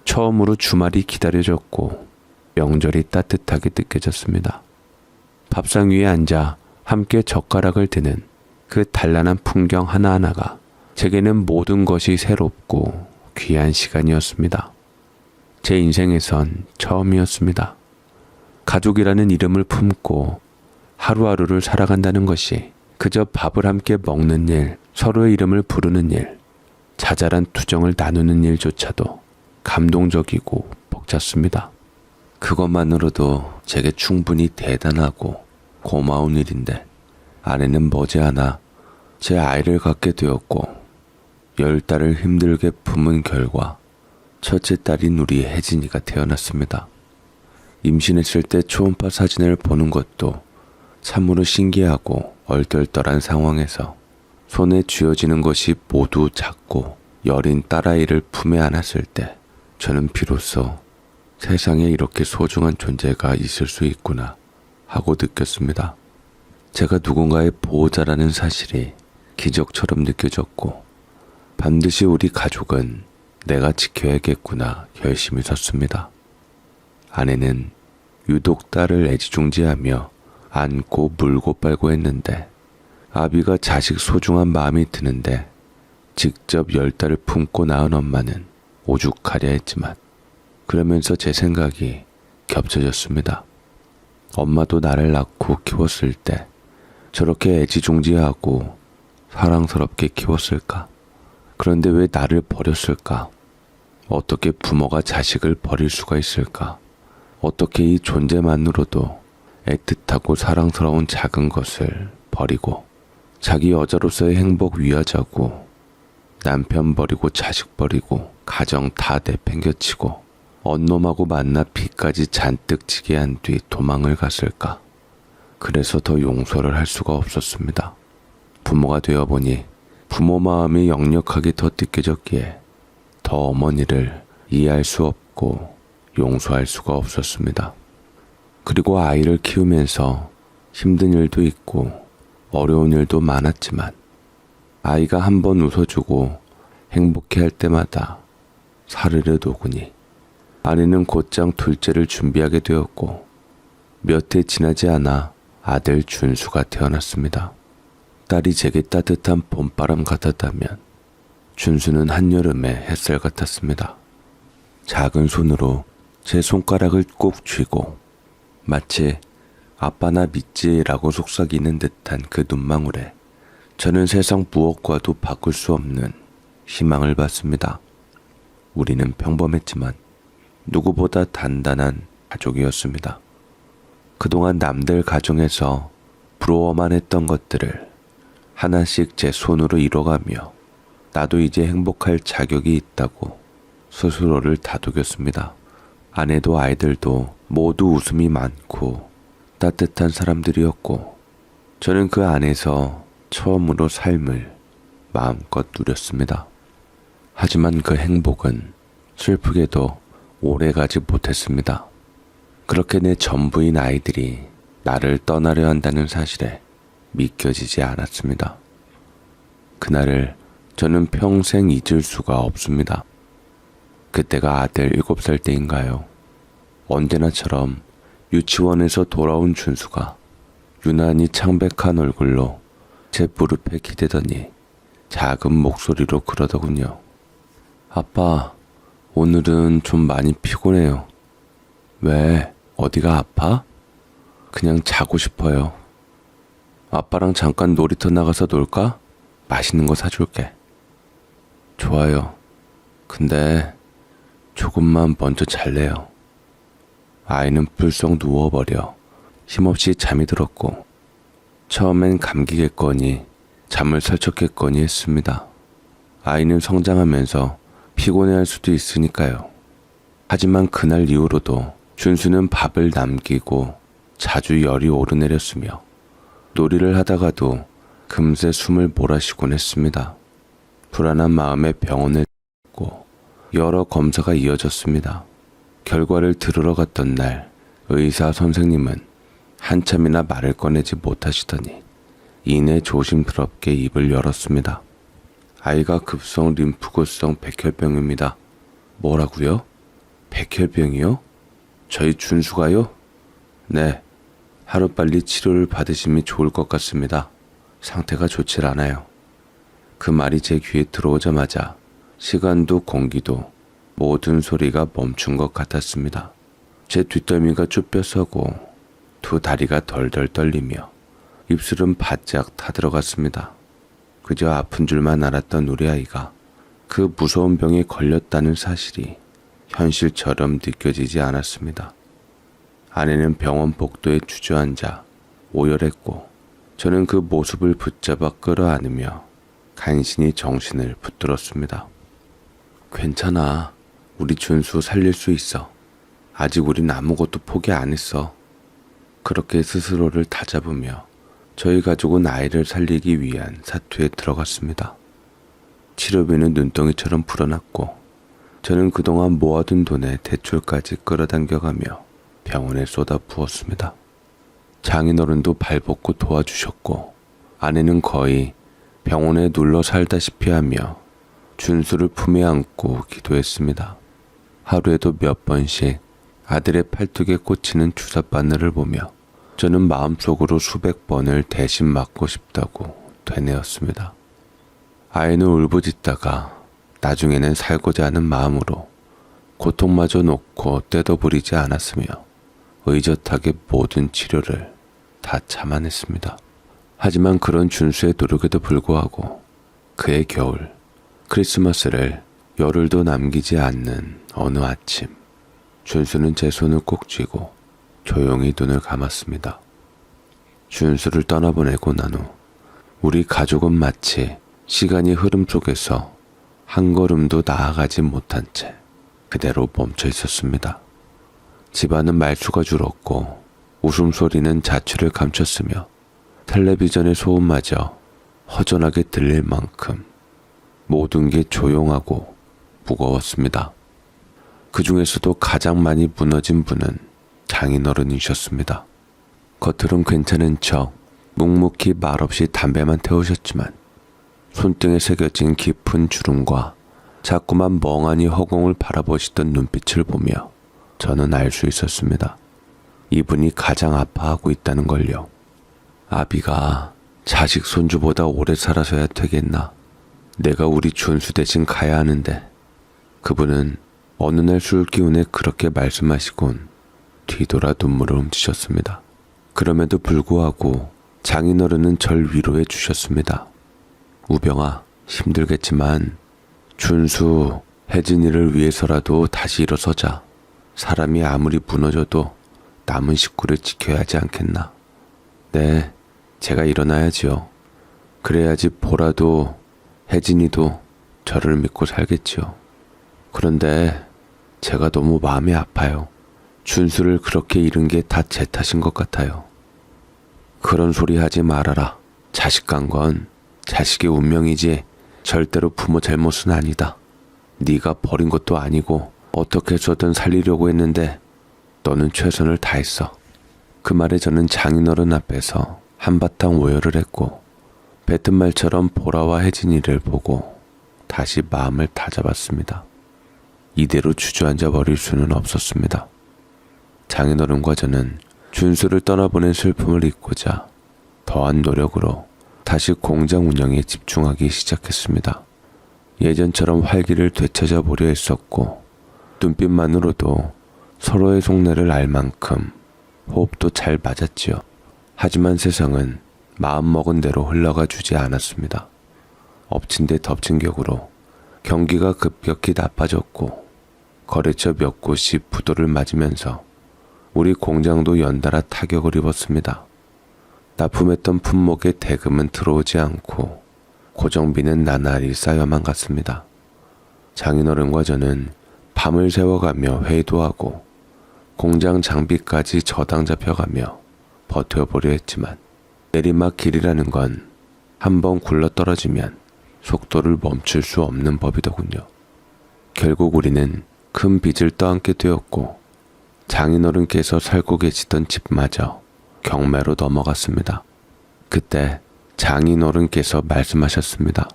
처음으로 주말이 기다려졌고 명절이 따뜻하게 느껴졌습니다. 밥상 위에 앉아 함께 젓가락을 드는 그 단란한 풍경 하나하나가 제게는 모든 것이 새롭고 귀한 시간이었습니다. 제 인생에선 처음이었습니다. 가족이라는 이름을 품고 하루하루를 살아간다는 것이 그저 밥을 함께 먹는 일, 서로의 이름을 부르는 일, 자잘한 투정을 나누는 일조차도 감동적이고 벅찼습니다. 그것만으로도 제게 충분히 대단하고 고마운 일인데 아내는 머지않아 제 아이를 갖게 되었고 10달을 힘들게 품은 결과 첫째 딸인 우리 혜진이가 태어났습니다. 임신했을 때 초음파 사진을 보는 것도 참으로 신기하고 얼떨떨한 상황에서 손에 쥐어지는 것이 모두 작고 여린 딸아이를 품에 안았을 때 저는 비로소 세상에 이렇게 소중한 존재가 있을 수 있구나 하고 느꼈습니다. 제가 누군가의 보호자라는 사실이 기적처럼 느껴졌고 반드시 우리 가족은 내가 지켜야겠구나 결심이 섰습니다. 아내는 유독 딸을 애지중지하며 안고 물고 빨고 했는데 아비가 자식 소중한 마음이 드는데 직접 10달을 품고 낳은 엄마는 오죽하려 했지만 그러면서 제 생각이 겹쳐졌습니다. 엄마도 나를 낳고 키웠을 때 저렇게 애지중지하고 사랑스럽게 키웠을까? 그런데 왜 나를 버렸을까? 어떻게 부모가 자식을 버릴 수가 있을까? 어떻게 이 존재만으로도 애틋하고 사랑스러운 작은 것을 버리고 자기 여자로서의 행복 위하자고 남편 버리고 자식 버리고 가정 다 내팽겨치고 언놈하고 만나 피까지 잔뜩 지게 한 뒤 도망을 갔을까? 그래서 더 용서를 할 수가 없었습니다. 부모가 되어보니 부모 마음이 역력하게 더 느껴졌기에 더 어머니를 이해할 수 없고 용서할 수가 없었습니다. 그리고 아이를 키우면서 힘든 일도 있고 어려운 일도 많았지만 아이가 한번 웃어주고 행복해할 때마다 사르르 녹으니 아내는 곧장 둘째를 준비하게 되었고 몇 해 지나지 않아 아들 준수가 태어났습니다. 딸이 제게 따뜻한 봄바람 같았다면 준수는 한여름의 햇살 같았습니다. 작은 손으로 제 손가락을 꼭 쥐고 마치 아빠 나 믿지라고 속삭이는 듯한 그 눈망울에 저는 세상 무엇과도 바꿀 수 없는 희망을 받습니다. 우리는 평범했지만 누구보다 단단한 가족이었습니다. 그동안 남들 가정에서 부러워만 했던 것들을 하나씩 제 손으로 이뤄가며 나도 이제 행복할 자격이 있다고 스스로를 다독였습니다. 아내도 아이들도 모두 웃음이 많고 따뜻한 사람들이었고 저는 그 안에서 처음으로 삶을 마음껏 누렸습니다. 하지만 그 행복은 슬프게도 오래가지 못했습니다. 그렇게 내 전부인 아이들이 나를 떠나려 한다는 사실에 믿겨지지 않았습니다. 그날을 저는 평생 잊을 수가 없습니다. 그때가 아들 7살 때인가요? 언제나처럼 유치원에서 돌아온 준수가 유난히 창백한 얼굴로 제 무릎에 기대더니 작은 목소리로 그러더군요. 아빠, 오늘은 좀 많이 피곤해요. 왜? 어디가 아파? 그냥 자고 싶어요. 아빠랑 잠깐 놀이터 나가서 놀까? 맛있는 거 사줄게. 좋아요. 근데 조금만 먼저 잘래요. 아이는 불쑥 누워버려 힘없이 잠이 들었고 처음엔 감기겠거니 잠을 설쳤겠거니 했습니다. 아이는 성장하면서 피곤해할 수도 있으니까요. 하지만 그날 이후로도 준수는 밥을 남기고 자주 열이 오르내렸으며 놀이를 하다가도 금세 숨을 몰아쉬곤 했습니다. 불안한 마음에 병원을 갔고 여러 검사가 이어졌습니다. 결과를 들으러 갔던 날 의사 선생님은 한참이나 말을 꺼내지 못하시더니 이내 조심스럽게 입을 열었습니다. 아이가 급성 림프구성 백혈병입니다. 뭐라고요? 백혈병이요? 저희 준수가요? 네, 하루빨리 치료를 받으심이 좋을 것 같습니다. 상태가 좋질 않아요. 그 말이 제 귀에 들어오자마자 시간도 공기도 모든 소리가 멈춘 것 같았습니다. 제 뒷덜미가 쭈뼛서고 두 다리가 덜덜 떨리며 입술은 바짝 타들어갔습니다. 그저 아픈 줄만 알았던 우리 아이가 그 무서운 병에 걸렸다는 사실이 현실처럼 느껴지지 않았습니다. 아내는 병원 복도에 주저앉아 오열했고 저는 그 모습을 붙잡아 끌어안으며 간신히 정신을 붙들었습니다. 괜찮아. 우리 준수 살릴 수 있어. 아직 우린 아무것도 포기 안 했어. 그렇게 스스로를 다잡으며 저희 가족은 아이를 살리기 위한 사투에 들어갔습니다. 치료비는 눈덩이처럼 불어났고 저는 그동안 모아둔 돈에 대출까지 끌어당겨가며 병원에 쏟아 부었습니다. 장인어른도 발벗고 도와주셨고 아내는 거의 병원에 눌러 살다시피 하며 준수를 품에 안고 기도했습니다. 하루에도 몇 번씩 아들의 팔뚝에 꽂히는 주사바늘을 보며 저는 마음속으로 수백 번을 대신 맞고 싶다고 되뇌었습니다. 아이는 울부짖다가 나중에는 살고자 하는 마음으로 고통마저 놓고 떼도 부리지 않았으며 의젓하게 모든 치료를 다 참아냈습니다. 하지만 그런 준수의 노력에도 불구하고 그의 겨울, 크리스마스를 열흘도 남기지 않는 어느 아침, 준수는 제 손을 꼭 쥐고 조용히 눈을 감았습니다. 준수를 떠나보내고 난 후 우리 가족은 마치 시간이 흐름 속에서 한 걸음도 나아가지 못한 채 그대로 멈춰 있었습니다. 집안은 말수가 줄었고 웃음소리는 자취를 감췄으며 텔레비전의 소음마저 허전하게 들릴 만큼 모든 게 조용하고 무거웠습니다. 그 중에서도 가장 많이 무너진 분은 장인어른이셨습니다. 겉으론 괜찮은 척 묵묵히 말없이 담배만 태우셨지만 손등에 새겨진 깊은 주름과 자꾸만 멍하니 허공을 바라보시던 눈빛을 보며 저는 알 수 있었습니다. 이분이 가장 아파하고 있다는 걸요. 아비가 자식 손주보다 오래 살아서야 되겠나. 내가 우리 준수 대신 가야 하는데. 그분은 어느 날 술 기운에 그렇게 말씀하시곤 뒤돌아 눈물을 훔치셨습니다. 그럼에도 불구하고 장인어른은 절 위로해 주셨습니다. 우병아, 힘들겠지만 준수, 혜진이를 위해서라도 다시 일어서자. 사람이 아무리 무너져도 남은 식구를 지켜야 하지 않겠나. 네, 제가 일어나야지요. 그래야지 보라도 혜진이도 저를 믿고 살겠지요. 그런데 제가 너무 마음이 아파요. 준수를 그렇게 잃은 게 다 제 탓인 것 같아요. 그런 소리 하지 말아라. 자식 간 건 자식의 운명이지 절대로 부모 잘못은 아니다. 네가 버린 것도 아니고 어떻게 해서든 살리려고 했는데 너는 최선을 다했어. 그 말에 저는 장인어른 앞에서 한바탕 오열을 했고 뱉은 말처럼 보라와 혜진이를 보고 다시 마음을 다잡았습니다. 이대로 주저앉아 버릴 수는 없었습니다. 장인어른과 저는 준수를 떠나보낸 슬픔을 잊고자 더한 노력으로 다시 공장 운영에 집중하기 시작했습니다. 예전처럼 활기를 되찾아 보려 했었고 눈빛만으로도 서로의 속내를 알 만큼 호흡도 잘 맞았지요. 하지만 세상은 마음먹은 대로 흘러가 주지 않았습니다. 엎친 데 덮친 격으로 경기가 급격히 나빠졌고 거래처 몇 곳이 부도를 맞으면서 우리 공장도 연달아 타격을 입었습니다. 납품했던 품목의 대금은 들어오지 않고 고정비는 나날이 쌓여만 갔습니다. 장인어른과 저는 밤을 새워가며 회의도 하고 공장 장비까지 저당 잡혀가며 버텨보려 했지만 내리막길이라는 건 한번 굴러떨어지면 속도를 멈출 수 없는 법이더군요. 결국 우리는 큰 빚을 떠안게 되었고 장인어른께서 살고 계시던 집마저 경매로 넘어갔습니다. 그때 장인어른께서 말씀하셨습니다.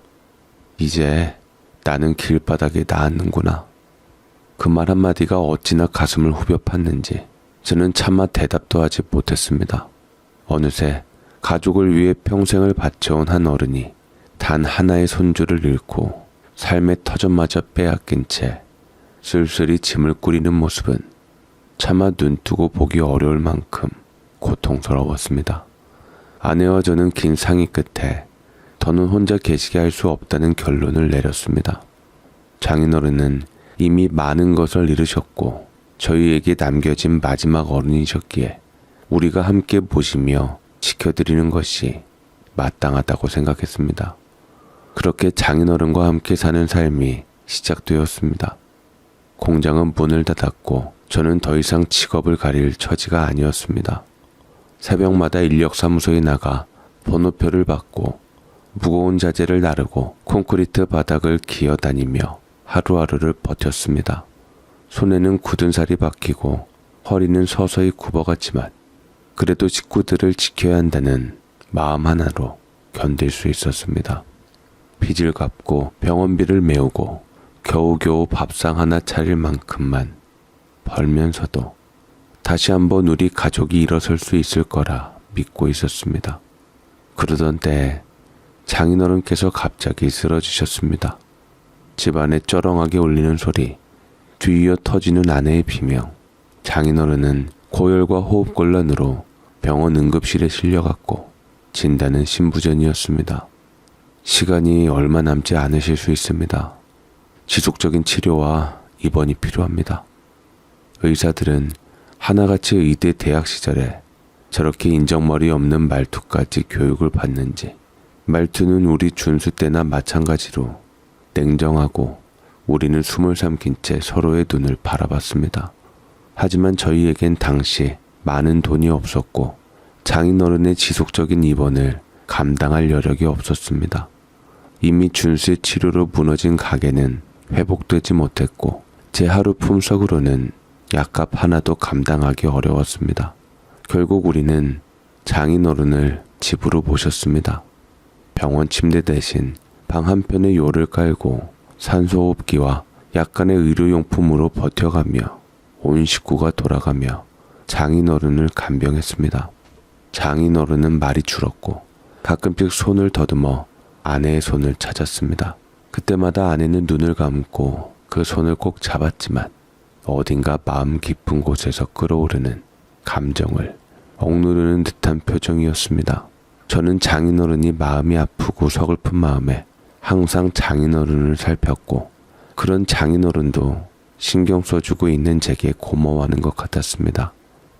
이제 나는 길바닥에 나앉는구나. 그 말 한마디가 어찌나 가슴을 후벼 팠는지 저는 차마 대답도 하지 못했습니다. 어느새 가족을 위해 평생을 바쳐온 한 어른이 단 하나의 손주를 잃고 삶의 터전마저 빼앗긴 채 쓸쓸히 짐을 꾸리는 모습은 차마 눈뜨고 보기 어려울 만큼 고통스러웠습니다. 아내와 저는 긴 상의 끝에 더는 혼자 계시게 할 수 없다는 결론을 내렸습니다. 장인어른은 이미 많은 것을 잃으셨고 저희에게 남겨진 마지막 어른이셨기에 우리가 함께 모시며 지켜드리는 것이 마땅하다고 생각했습니다. 그렇게 장인어른과 함께 사는 삶이 시작되었습니다. 공장은 문을 닫았고 저는 더 이상 직업을 가릴 처지가 아니었습니다. 새벽마다 인력사무소에 나가 번호표를 받고 무거운 자재를 나르고 콘크리트 바닥을 기어다니며 하루하루를 버텼습니다. 손에는 굳은 살이 박히고 허리는 서서히 굽어갔지만 그래도 식구들을 지켜야 한다는 마음 하나로 견딜 수 있었습니다. 빚을 갚고 병원비를 메우고 겨우겨우 밥상 하나 차릴 만큼만 벌면서도 다시 한번 우리 가족이 일어설 수 있을 거라 믿고 있었습니다. 그러던 때에 장인어른께서 갑자기 쓰러지셨습니다. 집안에 쩌렁하게 울리는 소리, 뒤이어 터지는 아내의 비명, 장인어른은 고열과 호흡곤란으로 병원 응급실에 실려갔고 진단은 심부전이었습니다. 시간이 얼마 남지 않으실 수 있습니다. 지속적인 치료와 입원이 필요합니다. 의사들은 하나같이 의대 대학 시절에 저렇게 인정머리 없는 말투까지 교육을 받는지, 말투는 우리 준수 때나 마찬가지로 냉정하고 우리는 숨을 삼킨 채 서로의 눈을 바라봤습니다. 하지만 저희에겐 당시 많은 돈이 없었고 장인어른의 지속적인 입원을 감당할 여력이 없었습니다. 이미 준수의 치료로 무너진 가게는 회복되지 못했고 제 하루 품삯으로는 약값 하나도 감당하기 어려웠습니다. 결국 우리는 장인어른을 집으로 모셨습니다. 병원 침대 대신 방 한편에 요를 깔고 산소호흡기와 약간의 의료용품으로 버텨가며 온 식구가 돌아가며 장인어른을 간병했습니다. 장인어른은 말이 줄었고 가끔씩 손을 더듬어 아내의 손을 찾았습니다. 그때마다 아내는 눈을 감고 그 손을 꼭 잡았지만 어딘가 마음 깊은 곳에서 끓어오르는 감정을 억누르는 듯한 표정이었습니다. 저는 장인어른이 마음이 아프고 서글픈 마음에 항상 장인어른을 살폈고 그런 장인어른도 신경 써주고 있는 제게 고마워하는 것 같았습니다.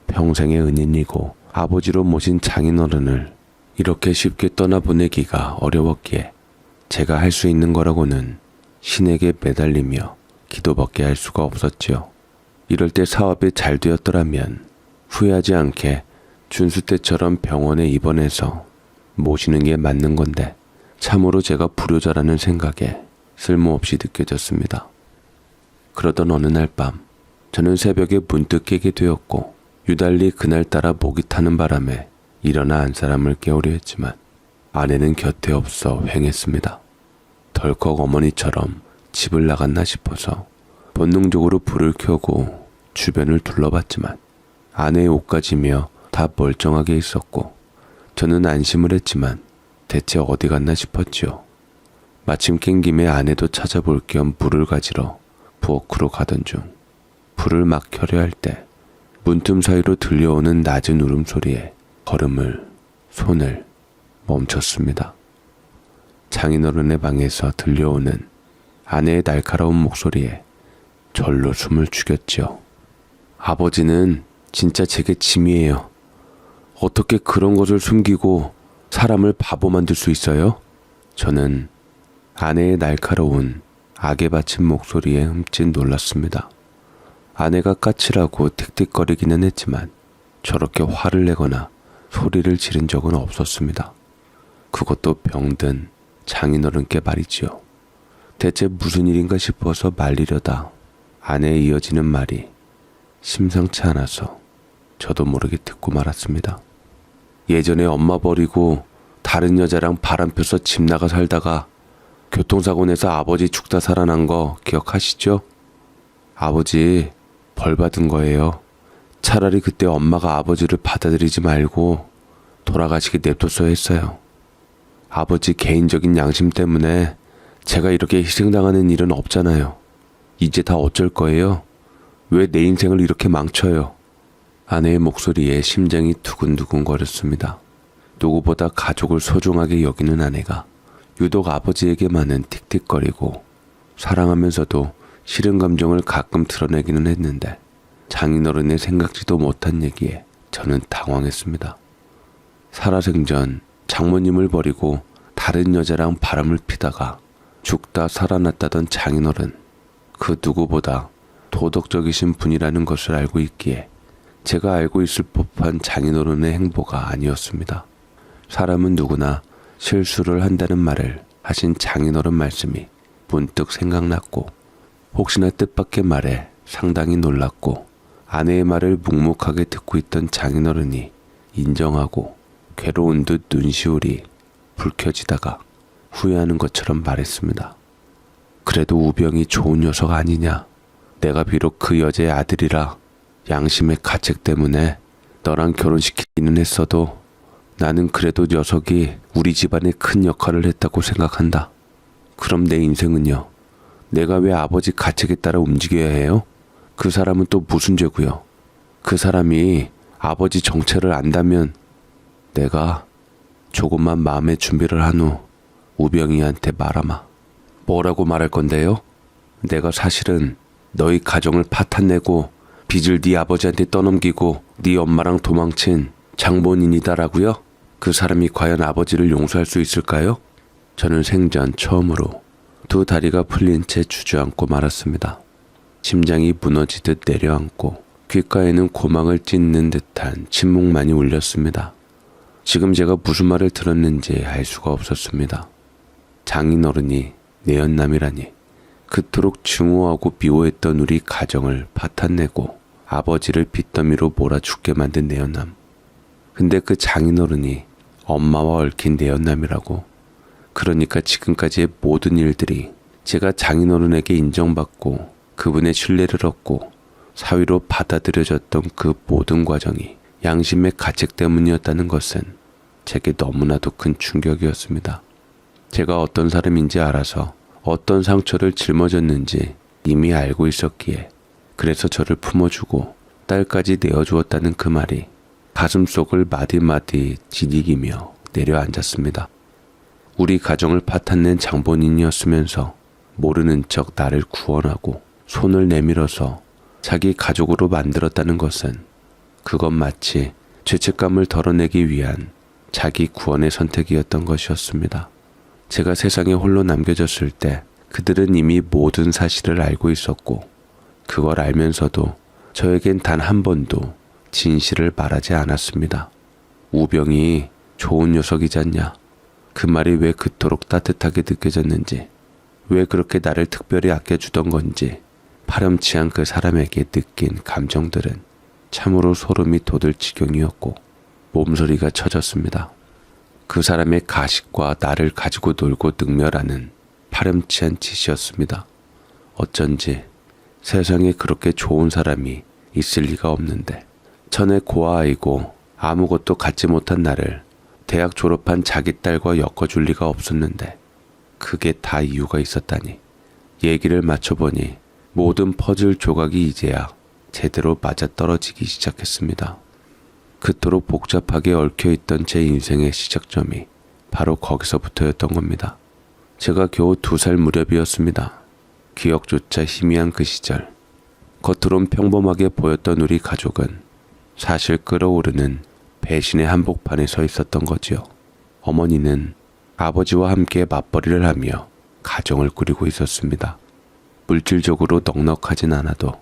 평생의 은인이고 아버지로 모신 장인어른을 이렇게 쉽게 떠나보내기가 어려웠기에 제가 할 수 있는 거라고는 신에게 매달리며 기도밖에 할 수가 없었지요. 이럴 때 사업이 잘 되었더라면 후회하지 않게 준수 때처럼 병원에 입원해서 모시는 게 맞는 건데 참으로 제가 불효자라는 생각에 쓸모없이 느껴졌습니다. 그러던 어느 날 밤 저는 새벽에 문득 깨게 되었고 유달리 그날따라 목이 타는 바람에 일어나 안 사람을 깨우려 했지만 아내는 곁에 없어 휑했습니다. 덜컥 어머니처럼 집을 나갔나 싶어서 본능적으로 불을 켜고 주변을 둘러봤지만 아내의 옷가지며 다 멀쩡하게 있었고 저는 안심을 했지만 대체 어디 갔나 싶었지요. 마침 깬 김에 아내도 찾아볼 겸 불을 가지러 부엌으로 가던 중 불을 막 켜려 할 때 문틈 사이로 들려오는 낮은 울음소리에 걸음을, 손을 멈췄습니다. 장인어른의 방에서 들려오는 아내의 날카로운 목소리에 절로 숨을 죽였지요. 아버지는 진짜 제게 짐이에요. 어떻게 그런 것을 숨기고 사람을 바보 만들 수 있어요? 저는 아내의 날카로운 악에 받친 목소리에 흠칫 놀랐습니다. 아내가 까칠하고 틱틱거리기는 했지만 저렇게 화를 내거나 소리를 지른 적은 없었습니다. 그것도 병든 장인어른께 말이지요. 대체 무슨 일인가 싶어서 말리려다 아내에 이어지는 말이 심상치 않아서 저도 모르게 듣고 말았습니다. 예전에 엄마 버리고 다른 여자랑 바람 펴서 집 나가 살다가 교통사고 내서 아버지 죽다 살아난 거 기억하시죠? 아버지 벌 받은 거예요. 차라리 그때 엄마가 아버지를 받아들이지 말고 돌아가시게 냅뒀어야 했어요. 아버지 개인적인 양심 때문에 제가 이렇게 희생당하는 일은 없잖아요. 이제 다 어쩔 거예요? 왜 내 인생을 이렇게 망쳐요? 아내의 목소리에 심장이 두근두근거렸습니다. 누구보다 가족을 소중하게 여기는 아내가 유독 아버지에게만은 틱틱거리고 사랑하면서도 싫은 감정을 가끔 드러내기는 했는데 장인어른의 생각지도 못한 얘기에 저는 당황했습니다. 살아생전 장모님을 버리고 다른 여자랑 바람을 피다가 죽다 살아났다던 장인어른, 그 누구보다 도덕적이신 분이라는 것을 알고 있기에 제가 알고 있을 법한 장인어른의 행보가 아니었습니다. 사람은 누구나 실수를 한다는 말을 하신 장인어른 말씀이 문득 생각났고 혹시나 뜻밖의 말에 상당히 놀랐고 아내의 말을 묵묵하게 듣고 있던 장인어른이 인정하고 괴로운 듯 눈시울이 붉혀지다가 후회하는 것처럼 말했습니다. 그래도 우병이 좋은 녀석 아니냐. 내가 비록 그 여자의 아들이라 양심의 가책 때문에 너랑 결혼시키기는 했어도 나는 그래도 녀석이 우리 집안에 큰 역할을 했다고 생각한다. 그럼 내 인생은요? 내가 왜 아버지 가책에 따라 움직여야 해요? 그 사람은 또 무슨 죄고요? 그 사람이 아버지 정체를 안다면 내가 조금만 마음의 준비를 한 후 우병이한테 말하마. 뭐라고 말할 건데요? 내가 사실은 너희 가정을 파탄내고 빚을 네 아버지한테 떠넘기고 네 엄마랑 도망친 장본인이다라고요? 그 사람이 과연 아버지를 용서할 수 있을까요? 저는 생전 처음으로 두 다리가 풀린 채 주저앉고 말았습니다. 심장이 무너지듯 내려앉고 귓가에는 고막을 찢는 듯한 침묵만이 울렸습니다. 지금 제가 무슨 말을 들었는지 알 수가 없었습니다. 장인어른이 내연남이라니, 그토록 증오하고 미워했던 우리 가정을 파탄내고 아버지를 빚더미로 몰아 죽게 만든 내연남. 근데 그 장인어른이 엄마와 얽힌 내연남이라고? 그러니까 지금까지의 모든 일들이 제가 장인어른에게 인정받고 그분의 신뢰를 얻고 사위로 받아들여졌던 그 모든 과정이 양심의 가책 때문이었다는 것은 제게 너무나도 큰 충격이었습니다. 제가 어떤 사람인지 알아서 어떤 상처를 짊어졌는지 이미 알고 있었기에 그래서 저를 품어주고 딸까지 내어주었다는 그 말이 가슴속을 마디마디 디디기며 내려앉았습니다. 우리 가정을 파탄낸 장본인이었으면서 모르는 척 나를 구원하고 손을 내밀어서 자기 가족으로 만들었다는 것은 그건 마치 죄책감을 덜어내기 위한 자기 구원의 선택이었던 것이었습니다. 제가 세상에 홀로 남겨졌을 때 그들은 이미 모든 사실을 알고 있었고 그걸 알면서도 저에겐 단 한 번도 진실을 말하지 않았습니다. 우병이 좋은 녀석이잖냐. 그 말이 왜 그토록 따뜻하게 느껴졌는지, 왜 그렇게 나를 특별히 아껴주던 건지 파렴치한 그 사람에게 느낀 감정들은 참으로 소름이 돋을 지경이었고 몸소리가 쳐졌습니다. 그 사람의 가식과 나를 가지고 놀고 능멸하는 파렴치한 짓이었습니다. 어쩐지 세상에 그렇게 좋은 사람이 있을 리가 없는데 전에 고아아이고 아무것도 갖지 못한 나를 대학 졸업한 자기 딸과 엮어줄 리가 없었는데 그게 다 이유가 있었다니. 얘기를 맞춰보니 모든 퍼즐 조각이 이제야 제대로 맞아떨어지기 시작했습니다. 그토록 복잡하게 얽혀있던 제 인생의 시작점이 바로 거기서부터였던 겁니다. 제가 겨우 2살 무렵이었습니다. 기억조차 희미한 그 시절, 겉으론 평범하게 보였던 우리 가족은 사실 끓어오르는 배신의 한복판에 서 있었던 거지요. 어머니는 아버지와 함께 맞벌이를 하며 가정을 꾸리고 있었습니다. 물질적으로 넉넉하진 않아도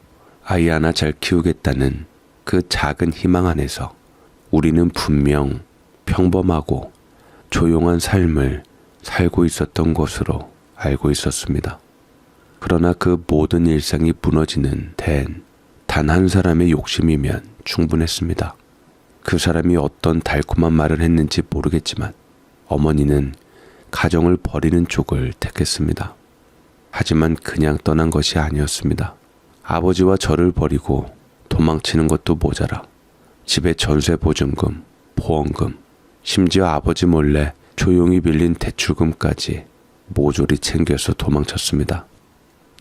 아이 하나 잘 키우겠다는 그 작은 희망 안에서 우리는 분명 평범하고 조용한 삶을 살고 있었던 것으로 알고 있었습니다. 그러나 그 모든 일상이 무너지는 데엔 단 한 사람의 욕심이면 충분했습니다. 그 사람이 어떤 달콤한 말을 했는지 모르겠지만 어머니는 가정을 버리는 쪽을 택했습니다. 하지만 그냥 떠난 것이 아니었습니다. 아버지와 저를 버리고 도망치는 것도 모자라 집에 전세 보증금, 보험금, 심지어 아버지 몰래 조용히 빌린 대출금까지 모조리 챙겨서 도망쳤습니다.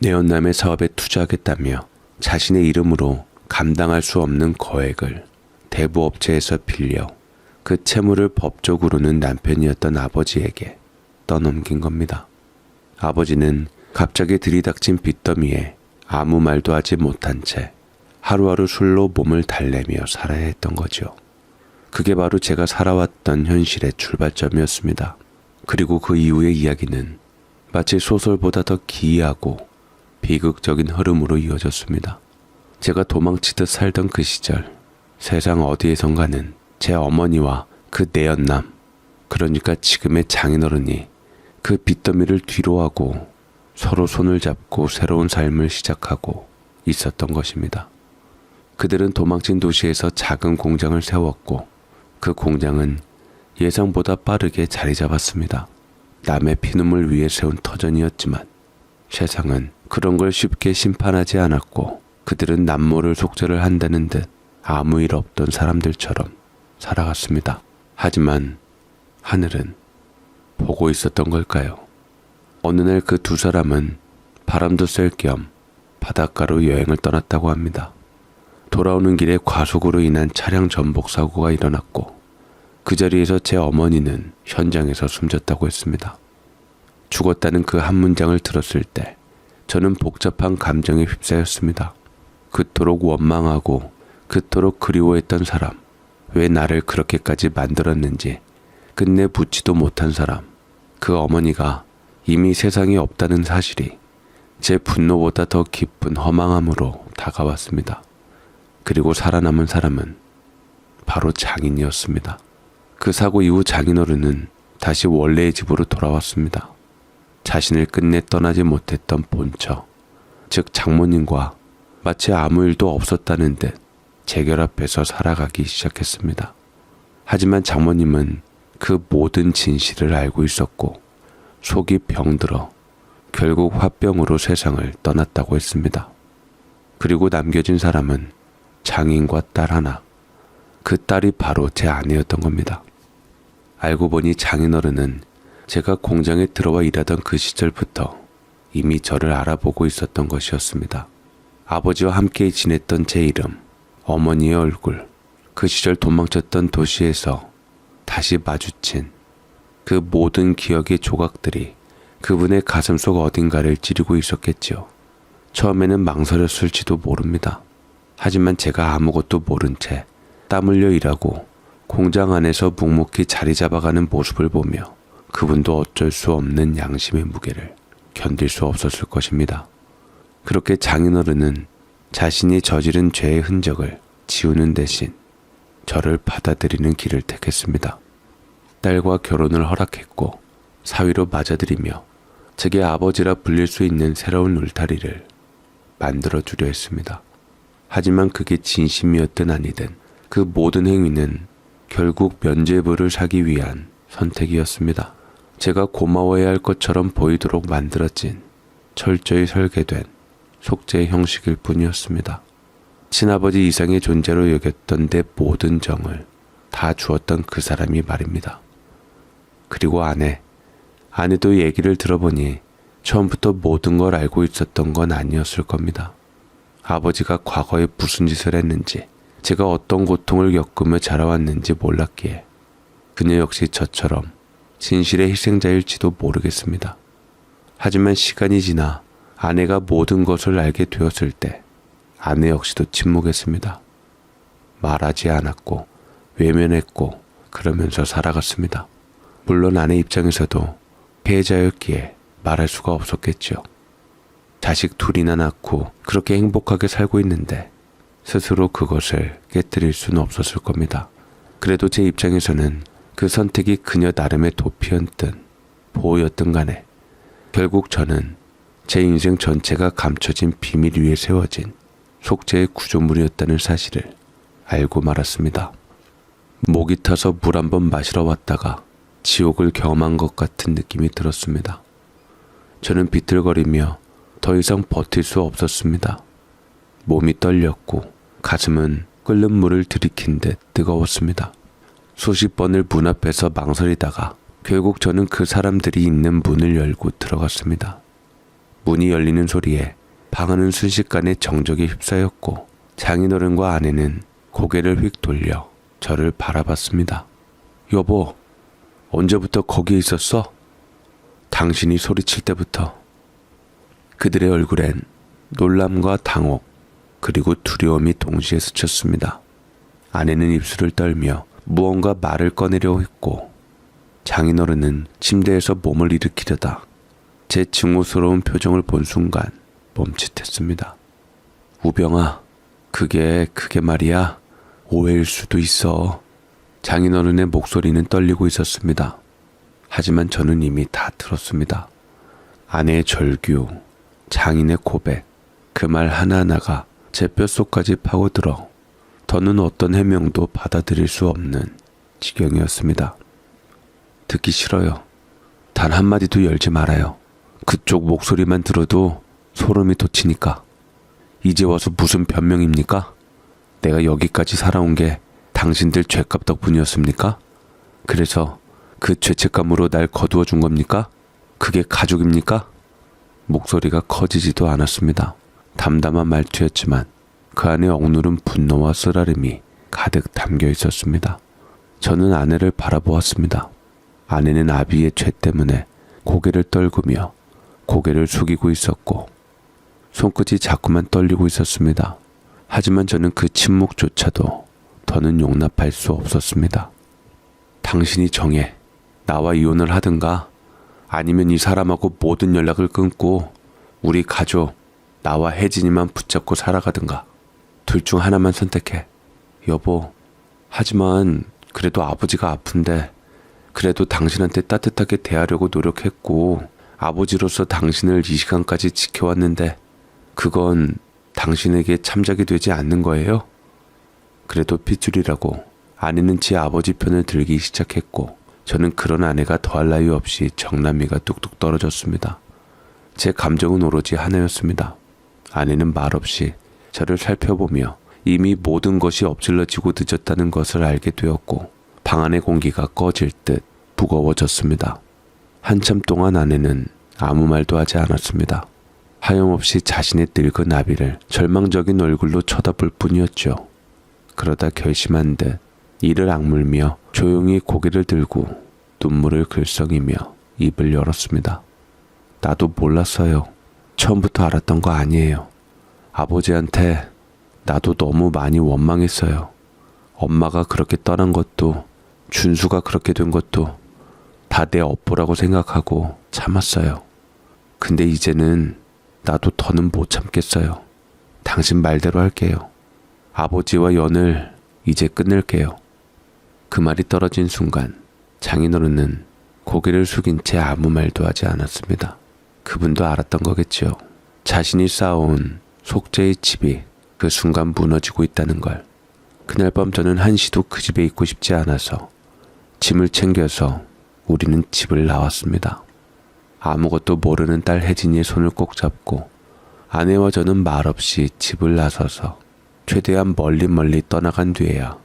내연남의 사업에 투자하겠다며 자신의 이름으로 감당할 수 없는 거액을 대부업체에서 빌려 그 채무를 법적으로는 남편이었던 아버지에게 떠넘긴 겁니다. 아버지는 갑자기 들이닥친 빚더미에 아무 말도 하지 못한 채 하루하루 술로 몸을 달래며 살아야 했던 거죠. 그게 바로 제가 살아왔던 현실의 출발점이었습니다. 그리고 그 이후의 이야기는 마치 소설보다 더 기이하고 비극적인 흐름으로 이어졌습니다. 제가 도망치듯 살던 그 시절, 세상 어디에선가는 제 어머니와 그 내연남, 그러니까 지금의 장인어른이 그 빚더미를 뒤로하고 서로 손을 잡고 새로운 삶을 시작하고 있었던 것입니다. 그들은 도망친 도시에서 작은 공장을 세웠고 그 공장은 예상보다 빠르게 자리 잡았습니다. 남의 피눈물 위에 세운 터전이었지만 세상은 그런 걸 쉽게 심판하지 않았고 그들은 남모를 속죄를 한다는 듯 아무 일 없던 사람들처럼 살아갔습니다. 하지만 하늘은 보고 있었던 걸까요? 어느 날 그 두 사람은 바람도 쐴 겸 바닷가로 여행을 떠났다고 합니다. 돌아오는 길에 과속으로 인한 차량 전복 사고가 일어났고 그 자리에서 제 어머니는 현장에서 숨졌다고 했습니다. 죽었다는 그 한 문장을 들었을 때 저는 복잡한 감정에 휩싸였습니다. 그토록 원망하고 그토록 그리워했던 사람, 왜 나를 그렇게까지 만들었는지 끝내 묻지도 못한 사람, 그 어머니가 이미 세상에 없다는 사실이 제 분노보다 더 깊은 허망함으로 다가왔습니다. 그리고 살아남은 사람은 바로 장인이었습니다. 그 사고 이후 장인어른은 다시 원래의 집으로 돌아왔습니다. 자신을 끝내 떠나지 못했던 본처, 즉 장모님과 마치 아무 일도 없었다는 듯 재결합해서 살아가기 시작했습니다. 하지만 장모님은 그 모든 진실을 알고 있었고 속이 병들어 결국 화병으로 세상을 떠났다고 했습니다. 그리고 남겨진 사람은 장인과 딸 하나, 그 딸이 바로 제 아내였던 겁니다. 알고 보니 장인어른은 제가 공장에 들어와 일하던 그 시절부터 이미 저를 알아보고 있었던 것이었습니다. 아버지와 함께 지냈던 제 이름, 어머니의 얼굴, 그 시절 도망쳤던 도시에서 다시 마주친 그 모든 기억의 조각들이 그분의 가슴속 어딘가를 찌르고 있었겠지요. 처음에는 망설였을지도 모릅니다. 하지만 제가 아무것도 모른 채 땀 흘려 일하고 공장 안에서 묵묵히 자리 잡아가는 모습을 보며 그분도 어쩔 수 없는 양심의 무게를 견딜 수 없었을 것입니다. 그렇게 장인어른은 자신이 저지른 죄의 흔적을 지우는 대신 저를 받아들이는 길을 택했습니다. 딸과 결혼을 허락했고 사위로 맞아들이며 제게 아버지라 불릴 수 있는 새로운 울타리를 만들어주려 했습니다. 하지만 그게 진심이었든 아니든 그 모든 행위는 결국 면죄부를 사기 위한 선택이었습니다. 제가 고마워해야 할 것처럼 보이도록 만들어진 철저히 설계된 속죄의 형식일 뿐이었습니다. 친아버지 이상의 존재로 여겼던 내 모든 정을 다 주었던 그 사람이 말입니다. 그리고 아내도 얘기를 들어보니 처음부터 모든 걸 알고 있었던 건 아니었을 겁니다. 아버지가 과거에 무슨 짓을 했는지, 제가 어떤 고통을 겪으며 자라왔는지 몰랐기에 그녀 역시 저처럼 진실의 희생자일지도 모르겠습니다. 하지만 시간이 지나 아내가 모든 것을 알게 되었을 때 아내 역시도 침묵했습니다. 말하지 않았고 외면했고 그러면서 살아갔습니다. 물론 아내 입장에서도 피해자였기에 말할 수가 없었겠죠. 자식 둘이나 낳고 그렇게 행복하게 살고 있는데 스스로 그것을 깨뜨릴 수는 없었을 겁니다. 그래도 제 입장에서는 그 선택이 그녀 나름의 도피였든 보호였든 간에 결국 저는 제 인생 전체가 감춰진 비밀 위에 세워진 속죄의 구조물이었다는 사실을 알고 말았습니다. 목이 타서 물 한번 마시러 왔다가 지옥을 경험한 것 같은 느낌이 들었습니다. 저는 비틀거리며 더 이상 버틸 수 없었습니다. 몸이 떨렸고 가슴은 끓는 물을 들이킨 듯 뜨거웠습니다. 수십 번을 문 앞에서 망설이다가 결국 저는 그 사람들이 있는 문을 열고 들어갔습니다. 문이 열리는 소리에 방안은 순식간에 정적에 휩싸였고 장인어른과 아내는 고개를 휙 돌려 저를 바라봤습니다. 여보, 언제부터 거기에 있었어? 당신이 소리칠 때부터. 그들의 얼굴엔 놀람과 당혹 그리고 두려움이 동시에 스쳤습니다. 아내는 입술을 떨며 무언가 말을 꺼내려 했고 장인어른은 침대에서 몸을 일으키려다 제 증오스러운 표정을 본 순간 멈칫했습니다. 우병아, 그게 말이야. 오해일 수도 있어. 장인어른의 목소리는 떨리고 있었습니다. 하지만 저는 이미 다 들었습니다. 아내의 절규, 장인의 고백, 그 말 하나하나가 제 뼛속까지 파고들어 더는 어떤 해명도 받아들일 수 없는 지경이었습니다. 듣기 싫어요. 단 한마디도 열지 말아요. 그쪽 목소리만 들어도 소름이 돋치니까. 이제 와서 무슨 변명입니까? 내가 여기까지 살아온 게 당신들 죄값 덕분이었습니까? 그래서 그 죄책감으로 날 거두어 준 겁니까? 그게 가족입니까? 목소리가 커지지도 않았습니다. 담담한 말투였지만 그 안에 억누른 분노와 쓰라림이 가득 담겨 있었습니다. 저는 아내를 바라보았습니다. 아내는 아비의 죄 때문에 고개를 떨구며 고개를 숙이고 있었고 손끝이 자꾸만 떨리고 있었습니다. 하지만 저는 그 침묵조차도 더는 용납할 수 없었습니다. 당신이 정해. 나와 이혼을 하든가 아니면 이 사람하고 모든 연락을 끊고 우리 가족, 나와 혜진이만 붙잡고 살아가든가. 둘 중 하나만 선택해. 여보, 하지만 그래도 아버지가 아픈데 그래도 당신한테 따뜻하게 대하려고 노력했고 아버지로서 당신을 이 시간까지 지켜왔는데 그건 당신에게 참작이 되지 않는 거예요? 그래도 핏줄이라고 아내는 제 아버지 편을 들기 시작했고 저는 그런 아내가 더할 나위 없이 정남이가 뚝뚝 떨어졌습니다. 제 감정은 오로지 하나였습니다. 아내는 말없이 저를 살펴보며 이미 모든 것이 엎질러지고 늦었다는 것을 알게 되었고 방 안의 공기가 꺼질 듯 무거워졌습니다. 한참 동안 아내는 아무 말도 하지 않았습니다. 하염없이 자신의 늙은 아비를 절망적인 얼굴로 쳐다볼 뿐이었죠. 그러다 결심한 듯 이를 악물며 조용히 고개를 들고 눈물을 글썽이며 입을 열었습니다. 나도 몰랐어요. 처음부터 알았던 거 아니에요. 아버지한테 나도 너무 많이 원망했어요. 엄마가 그렇게 떠난 것도 준수가 그렇게 된 것도 다 내 업보라고 생각하고 참았어요. 근데 이제는 나도 더는 못 참겠어요. 당신 말대로 할게요. 아버지와 연을 이제 끊을게요. 그 말이 떨어진 순간 장인어른은 고개를 숙인 채 아무 말도 하지 않았습니다. 그분도 알았던 거겠죠. 자신이 쌓아온 속죄의 집이 그 순간 무너지고 있다는 걸. 그날 밤 저는 한시도 그 집에 있고 싶지 않아서 짐을 챙겨서 우리는 집을 나왔습니다. 아무것도 모르는 딸 혜진이의 손을 꼭 잡고 아내와 저는 말없이 집을 나서서 최대한 멀리 떠나간 뒤에야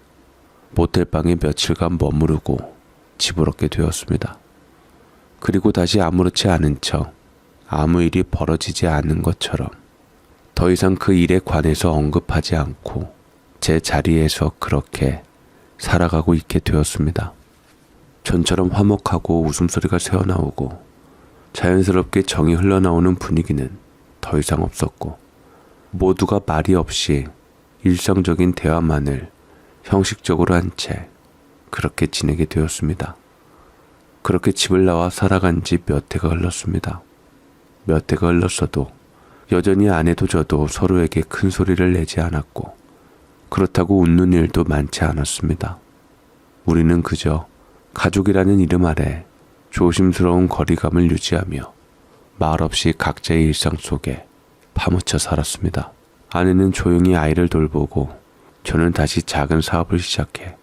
모텔방에 며칠간 머무르고 집을 얻게 되었습니다. 그리고 다시 아무렇지 않은 척 아무 일이 벌어지지 않은 것처럼 더 이상 그 일에 관해서 언급하지 않고 제 자리에서 그렇게 살아가고 있게 되었습니다. 전처럼 화목하고 웃음소리가 새어나오고 자연스럽게 정이 흘러나오는 분위기는 더 이상 없었고 모두가 말이 없이 일상적인 대화만을 형식적으로 한 채 그렇게 지내게 되었습니다. 그렇게 집을 나와 살아간 지 몇 해가 흘렀습니다. 몇 해가 흘렀어도 여전히 아내도 저도 서로에게 큰 소리를 내지 않았고 그렇다고 웃는 일도 많지 않았습니다. 우리는 그저 가족이라는 이름 아래 조심스러운 거리감을 유지하며 말없이 각자의 일상 속에 파묻혀 살았습니다. 아내는 조용히 아이를 돌보고 저는 다시 작은 사업을 시작해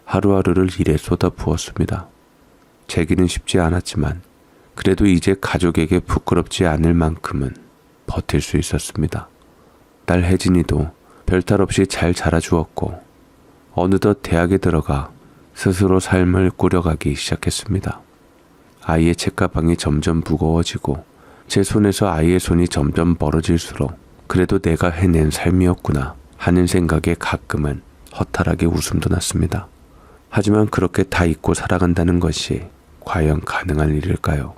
하루하루를 일에 쏟아부었습니다. 제기는 쉽지 않았지만 그래도 이제 가족에게 부끄럽지 않을 만큼은 버틸 수 있었습니다. 딸 혜진이도 별탈 없이 잘 자라주었고 어느덧 대학에 들어가 스스로 삶을 꾸려가기 시작했습니다. 아이의 책가방이 점점 무거워지고 제 손에서 아이의 손이 점점 멀어질수록 그래도 내가 해낸 삶이었구나 하는 생각에 가끔은 허탈하게 웃음도 났습니다. 하지만 그렇게 다 잊고 살아간다는 것이 과연 가능한 일일까요?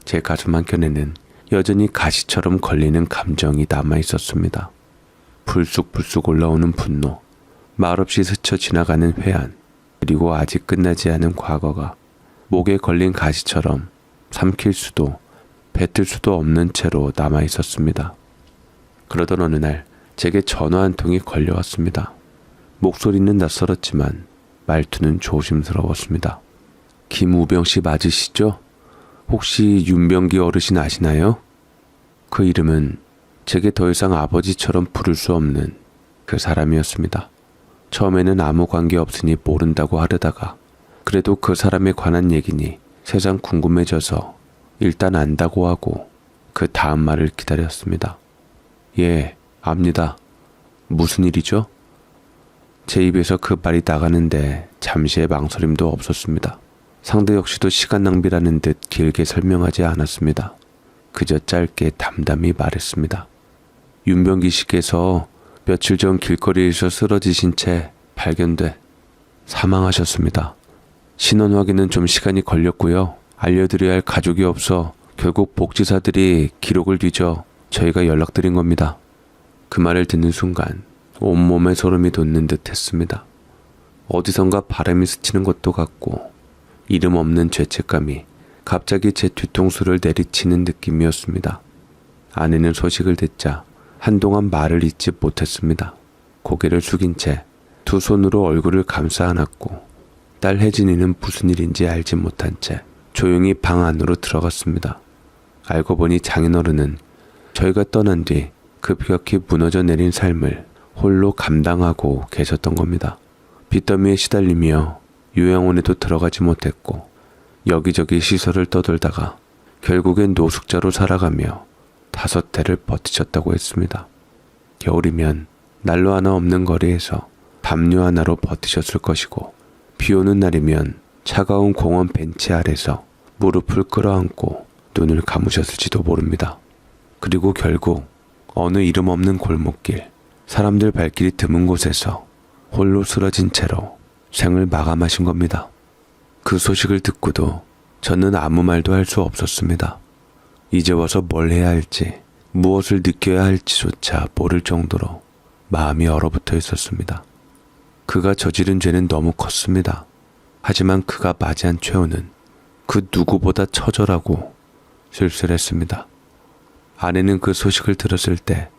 제 가슴 한켠에는 여전히 가시처럼 걸리는 감정이 남아있었습니다. 불쑥불쑥 올라오는 분노, 말없이 스쳐 지나가는 회한, 그리고 아직 끝나지 않은 과거가 목에 걸린 가시처럼 삼킬 수도 뱉을 수도 없는 채로 남아있었습니다. 그러던 어느 날 제게 전화 한 통이 걸려왔습니다. 목소리는 낯설었지만 말투는 조심스러웠습니다. 김우병 씨 맞으시죠? 혹시 윤병기 어르신 아시나요? 그 이름은 제게 더 이상 아버지처럼 부를 수 없는 그 사람이었습니다. 처음에는 아무 관계 없으니 모른다고 하려다가 그래도 그 사람에 관한 얘기니 세상 궁금해져서 일단 안다고 하고 그 다음 말을 기다렸습니다. 예, 압니다. 무슨 일이죠? 제 입에서 그 말이 나가는데 잠시의 망설임도 없었습니다. 상대 역시도 시간 낭비라는 듯 길게 설명하지 않았습니다. 그저 짧게 담담히 말했습니다. 윤병기 씨께서 며칠 전 길거리에서 쓰러지신 채 발견돼 사망하셨습니다. 신원 확인은 좀 시간이 걸렸고요. 알려드려야 할 가족이 없어 결국 복지사들이 기록을 뒤져 저희가 연락드린 겁니다. 그 말을 듣는 순간 온몸에 소름이 돋는 듯 했습니다. 어디선가 바람이 스치는 것도 같고 이름 없는 죄책감이 갑자기 제 뒤통수를 내리치는 느낌이었습니다. 아내는 소식을 듣자 한동안 말을 잇지 못했습니다. 고개를 숙인 채 두 손으로 얼굴을 감싸 안았고 딸 혜진이는 무슨 일인지 알지 못한 채 조용히 방 안으로 들어갔습니다. 알고 보니 장인어른은 저희가 떠난 뒤 급격히 무너져 내린 삶을 홀로 감당하고 계셨던 겁니다. 빚더미에 시달리며 요양원에도 들어가지 못했고 여기저기 시설을 떠돌다가 결국엔 노숙자로 살아가며 5해를 버티셨다고 했습니다. 겨울이면 난로 하나 없는 거리에서 담요 하나로 버티셨을 것이고 비 오는 날이면 차가운 공원 벤치 아래서 무릎을 끌어안고 눈을 감으셨을지도 모릅니다. 그리고 결국 어느 이름 없는 골목길, 사람들 발길이 드문 곳에서 홀로 쓰러진 채로 생을 마감하신 겁니다. 그 소식을 듣고도 저는 아무 말도 할 수 없었습니다. 이제 와서 뭘 해야 할지, 무엇을 느껴야 할지조차 모를 정도로 마음이 얼어붙어 있었습니다. 그가 저지른 죄는 너무 컸습니다. 하지만 그가 맞이한 최후는 그 누구보다 처절하고 쓸쓸했습니다. 아내는 그 소식을 들었을 때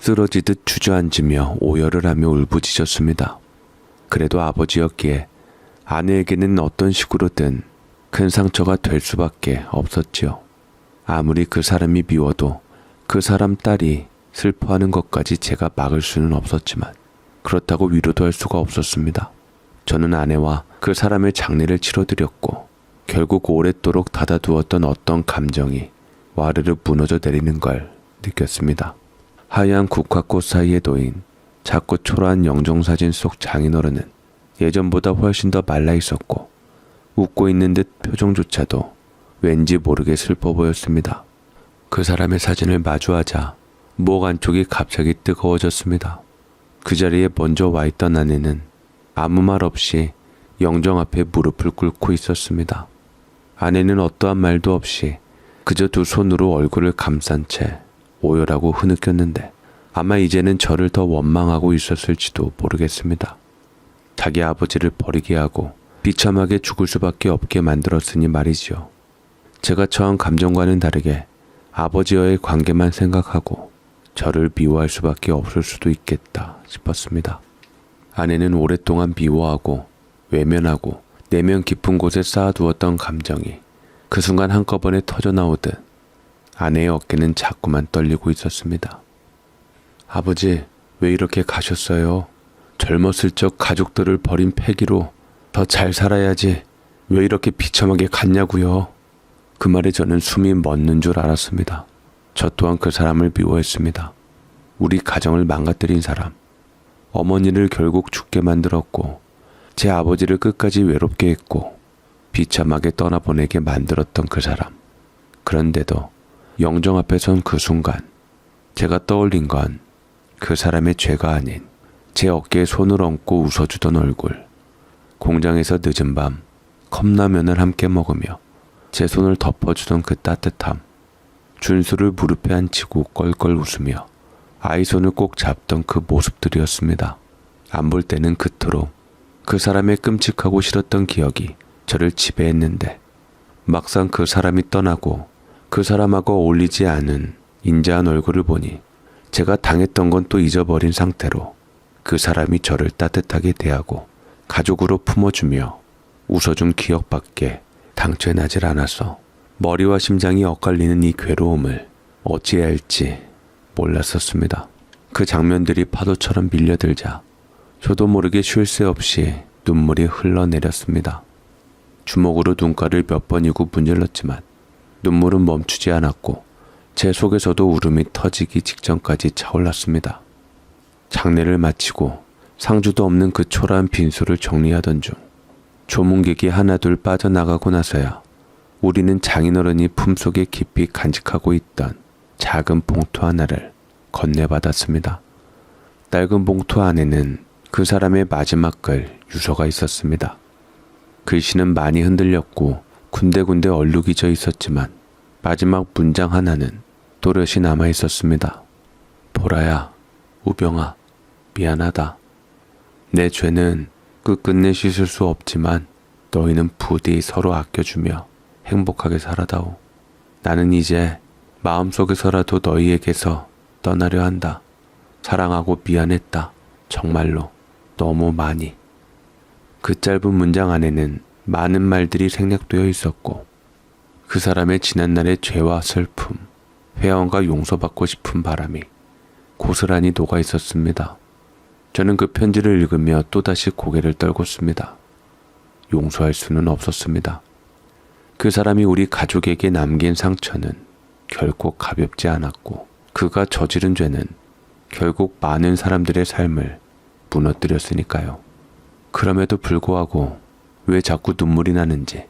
쓰러지듯 주저앉으며 오열을 하며 울부짖었습니다. 그래도 아버지였기에 아내에게는 어떤 식으로든 큰 상처가 될 수밖에 없었지요. 아무리 그 사람이 미워도 그 사람 딸이 슬퍼하는 것까지 제가 막을 수는 없었지만 그렇다고 위로도 할 수가 없었습니다. 저는 아내와 그 사람의 장례를 치러드렸고 결국 오랫도록 닫아두었던 어떤 감정이 와르르 무너져 내리는 걸 느꼈습니다. 하얀 국화꽃 사이에 놓인 작고 초라한 영정사진 속 장인어른은 예전보다 훨씬 더 말라 있었고 웃고 있는 듯 표정조차도 왠지 모르게 슬퍼 보였습니다. 그 사람의 사진을 마주하자 목 안쪽이 갑자기 뜨거워졌습니다. 그 자리에 먼저 와 있던 아내는 아무 말 없이 영정 앞에 무릎을 꿇고 있었습니다. 아내는 어떠한 말도 없이 그저 두 손으로 얼굴을 감싼 채 오열하고 흐느꼈는데 아마 이제는 저를 더 원망하고 있었을지도 모르겠습니다. 자기 아버지를 버리게 하고 비참하게 죽을 수밖에 없게 만들었으니 말이지요. 제가 처한 감정과는 다르게 아버지와의 관계만 생각하고 저를 미워할 수밖에 없을 수도 있겠다 싶었습니다. 아내는 오랫동안 미워하고 외면하고 내면 깊은 곳에 쌓아두었던 감정이 그 순간 한꺼번에 터져나오듯 아내의 어깨는 자꾸만 떨리고 있었습니다. 아버지, 왜 이렇게 가셨어요? 젊었을 적 가족들을 버린 패기로 더 잘 살아야지 왜 이렇게 비참하게 갔냐고요. 그 말에 저는 숨이 멎는 줄 알았습니다. 저 또한 그 사람을 미워했습니다. 우리 가정을 망가뜨린 사람, 어머니를 결국 죽게 만들었고 제 아버지를 끝까지 외롭게 했고 비참하게 떠나보내게 만들었던 그 사람. 그런데도 영정 앞에 선 그 순간 제가 떠올린 건 그 사람의 죄가 아닌 제 어깨에 손을 얹고 웃어주던 얼굴, 공장에서 늦은 밤 컵라면을 함께 먹으며 제 손을 덮어주던 그 따뜻함, 준수를 무릎에 앉히고 껄껄 웃으며 아이 손을 꼭 잡던 그 모습들이었습니다. 안 볼 때는 그토록 그 사람의 끔찍하고 싫었던 기억이 저를 지배했는데 막상 그 사람이 떠나고 그 사람하고 어울리지 않은 인자한 얼굴을 보니 제가 당했던 건 또 잊어버린 상태로 그 사람이 저를 따뜻하게 대하고 가족으로 품어주며 웃어준 기억밖에 당초에 나질 않아서 머리와 심장이 엇갈리는 이 괴로움을 어찌해야 할지 몰랐었습니다. 그 장면들이 파도처럼 밀려들자 저도 모르게 쉴 새 없이 눈물이 흘러내렸습니다. 주먹으로 눈가를 몇 번이고 문질렀지만 눈물은 멈추지 않았고 제 속에서도 울음이 터지기 직전까지 차올랐습니다. 장례를 마치고 상주도 없는 그 초라한 빈소를 정리하던 중 조문객이 하나둘 빠져나가고 나서야 우리는 장인어른이 품속에 깊이 간직하고 있던 작은 봉투 하나를 건네받았습니다. 낡은 봉투 안에는 그 사람의 마지막 글 유서가 있었습니다. 글씨는 많이 흔들렸고 군데군데 얼룩이 져 있었지만 마지막 문장 하나는 또렷이 남아 있었습니다. 보라야, 우병아, 미안하다. 내 죄는 끝끝내 씻을 수 없지만 너희는 부디 서로 아껴주며 행복하게 살아다오. 나는 이제 마음속에서라도 너희에게서 떠나려 한다. 사랑하고 미안했다. 정말로 너무 많이. 그 짧은 문장 안에는 많은 말들이 생략되어 있었고 그 사람의 지난날의 죄와 슬픔, 회원과 용서받고 싶은 바람이 고스란히 녹아 있었습니다. 저는 그 편지를 읽으며 또다시 고개를 떨궜습니다. 용서할 수는 없었습니다. 그 사람이 우리 가족에게 남긴 상처는 결코 가볍지 않았고 그가 저지른 죄는 결국 많은 사람들의 삶을 무너뜨렸으니까요. 그럼에도 불구하고 왜 자꾸 눈물이 나는지,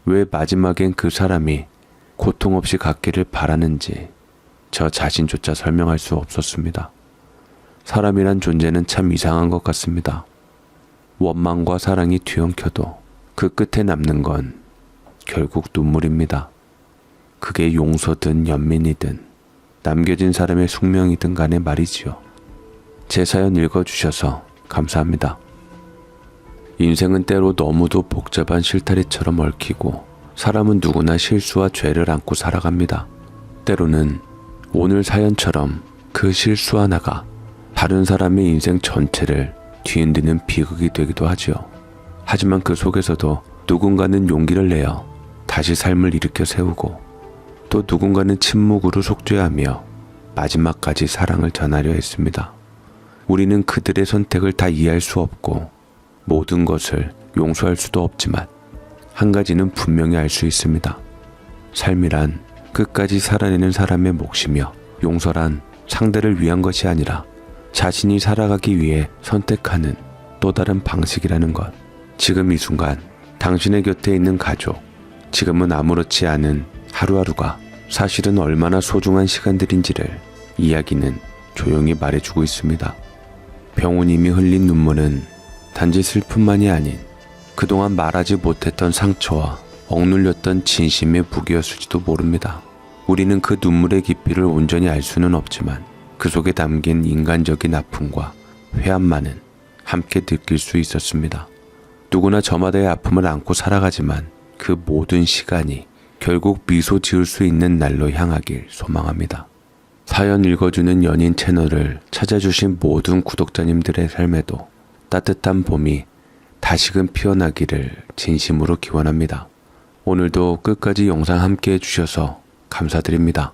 왜 마지막엔 그 사람이 고통 없이 갔기를 바라는지 저 자신조차 설명할 수 없었습니다. 사람이란 존재는 참 이상한 것 같습니다. 원망과 사랑이 뒤엉켜도 그 끝에 남는 건 결국 눈물입니다. 그게 용서든 연민이든 남겨진 사람의 숙명이든 간에 말이지요. 제 사연 읽어주셔서 감사합니다. 인생은 때로 너무도 복잡한 실타래처럼 얽히고 사람은 누구나 실수와 죄를 안고 살아갑니다. 때로는 오늘 사연처럼 그 실수 하나가 다른 사람의 인생 전체를 뒤흔드는 비극이 되기도 하지요. 하지만 그 속에서도 누군가는 용기를 내어 다시 삶을 일으켜 세우고 또 누군가는 침묵으로 속죄하며 마지막까지 사랑을 전하려 했습니다. 우리는 그들의 선택을 다 이해할 수 없고 모든 것을 용서할 수도 없지만 한 가지는 분명히 알 수 있습니다. 삶이란 끝까지 살아내는 사람의 몫이며 용서란 상대를 위한 것이 아니라 자신이 살아가기 위해 선택하는 또 다른 방식이라는 것. 지금 이 순간 당신의 곁에 있는 가족, 지금은 아무렇지 않은 하루하루가 사실은 얼마나 소중한 시간들인지를 이야기는 조용히 말해주고 있습니다. 병우님이 흘린 눈물은 단지 슬픔만이 아닌 그동안 말하지 못했던 상처와 억눌렸던 진심의 무게였을지도 모릅니다. 우리는 그 눈물의 깊이를 온전히 알 수는 없지만 그 속에 담긴 인간적인 아픔과 회한만은 함께 느낄 수 있었습니다. 누구나 저마다의 아픔을 안고 살아가지만 그 모든 시간이 결국 미소 지을 수 있는 날로 향하길 소망합니다. 사연 읽어주는 연인 채널을 찾아주신 모든 구독자님들의 삶에도 따뜻한 봄이 다시금 피어나기를 진심으로 기원합니다. 오늘도 끝까지 영상 함께 해주셔서 감사드립니다.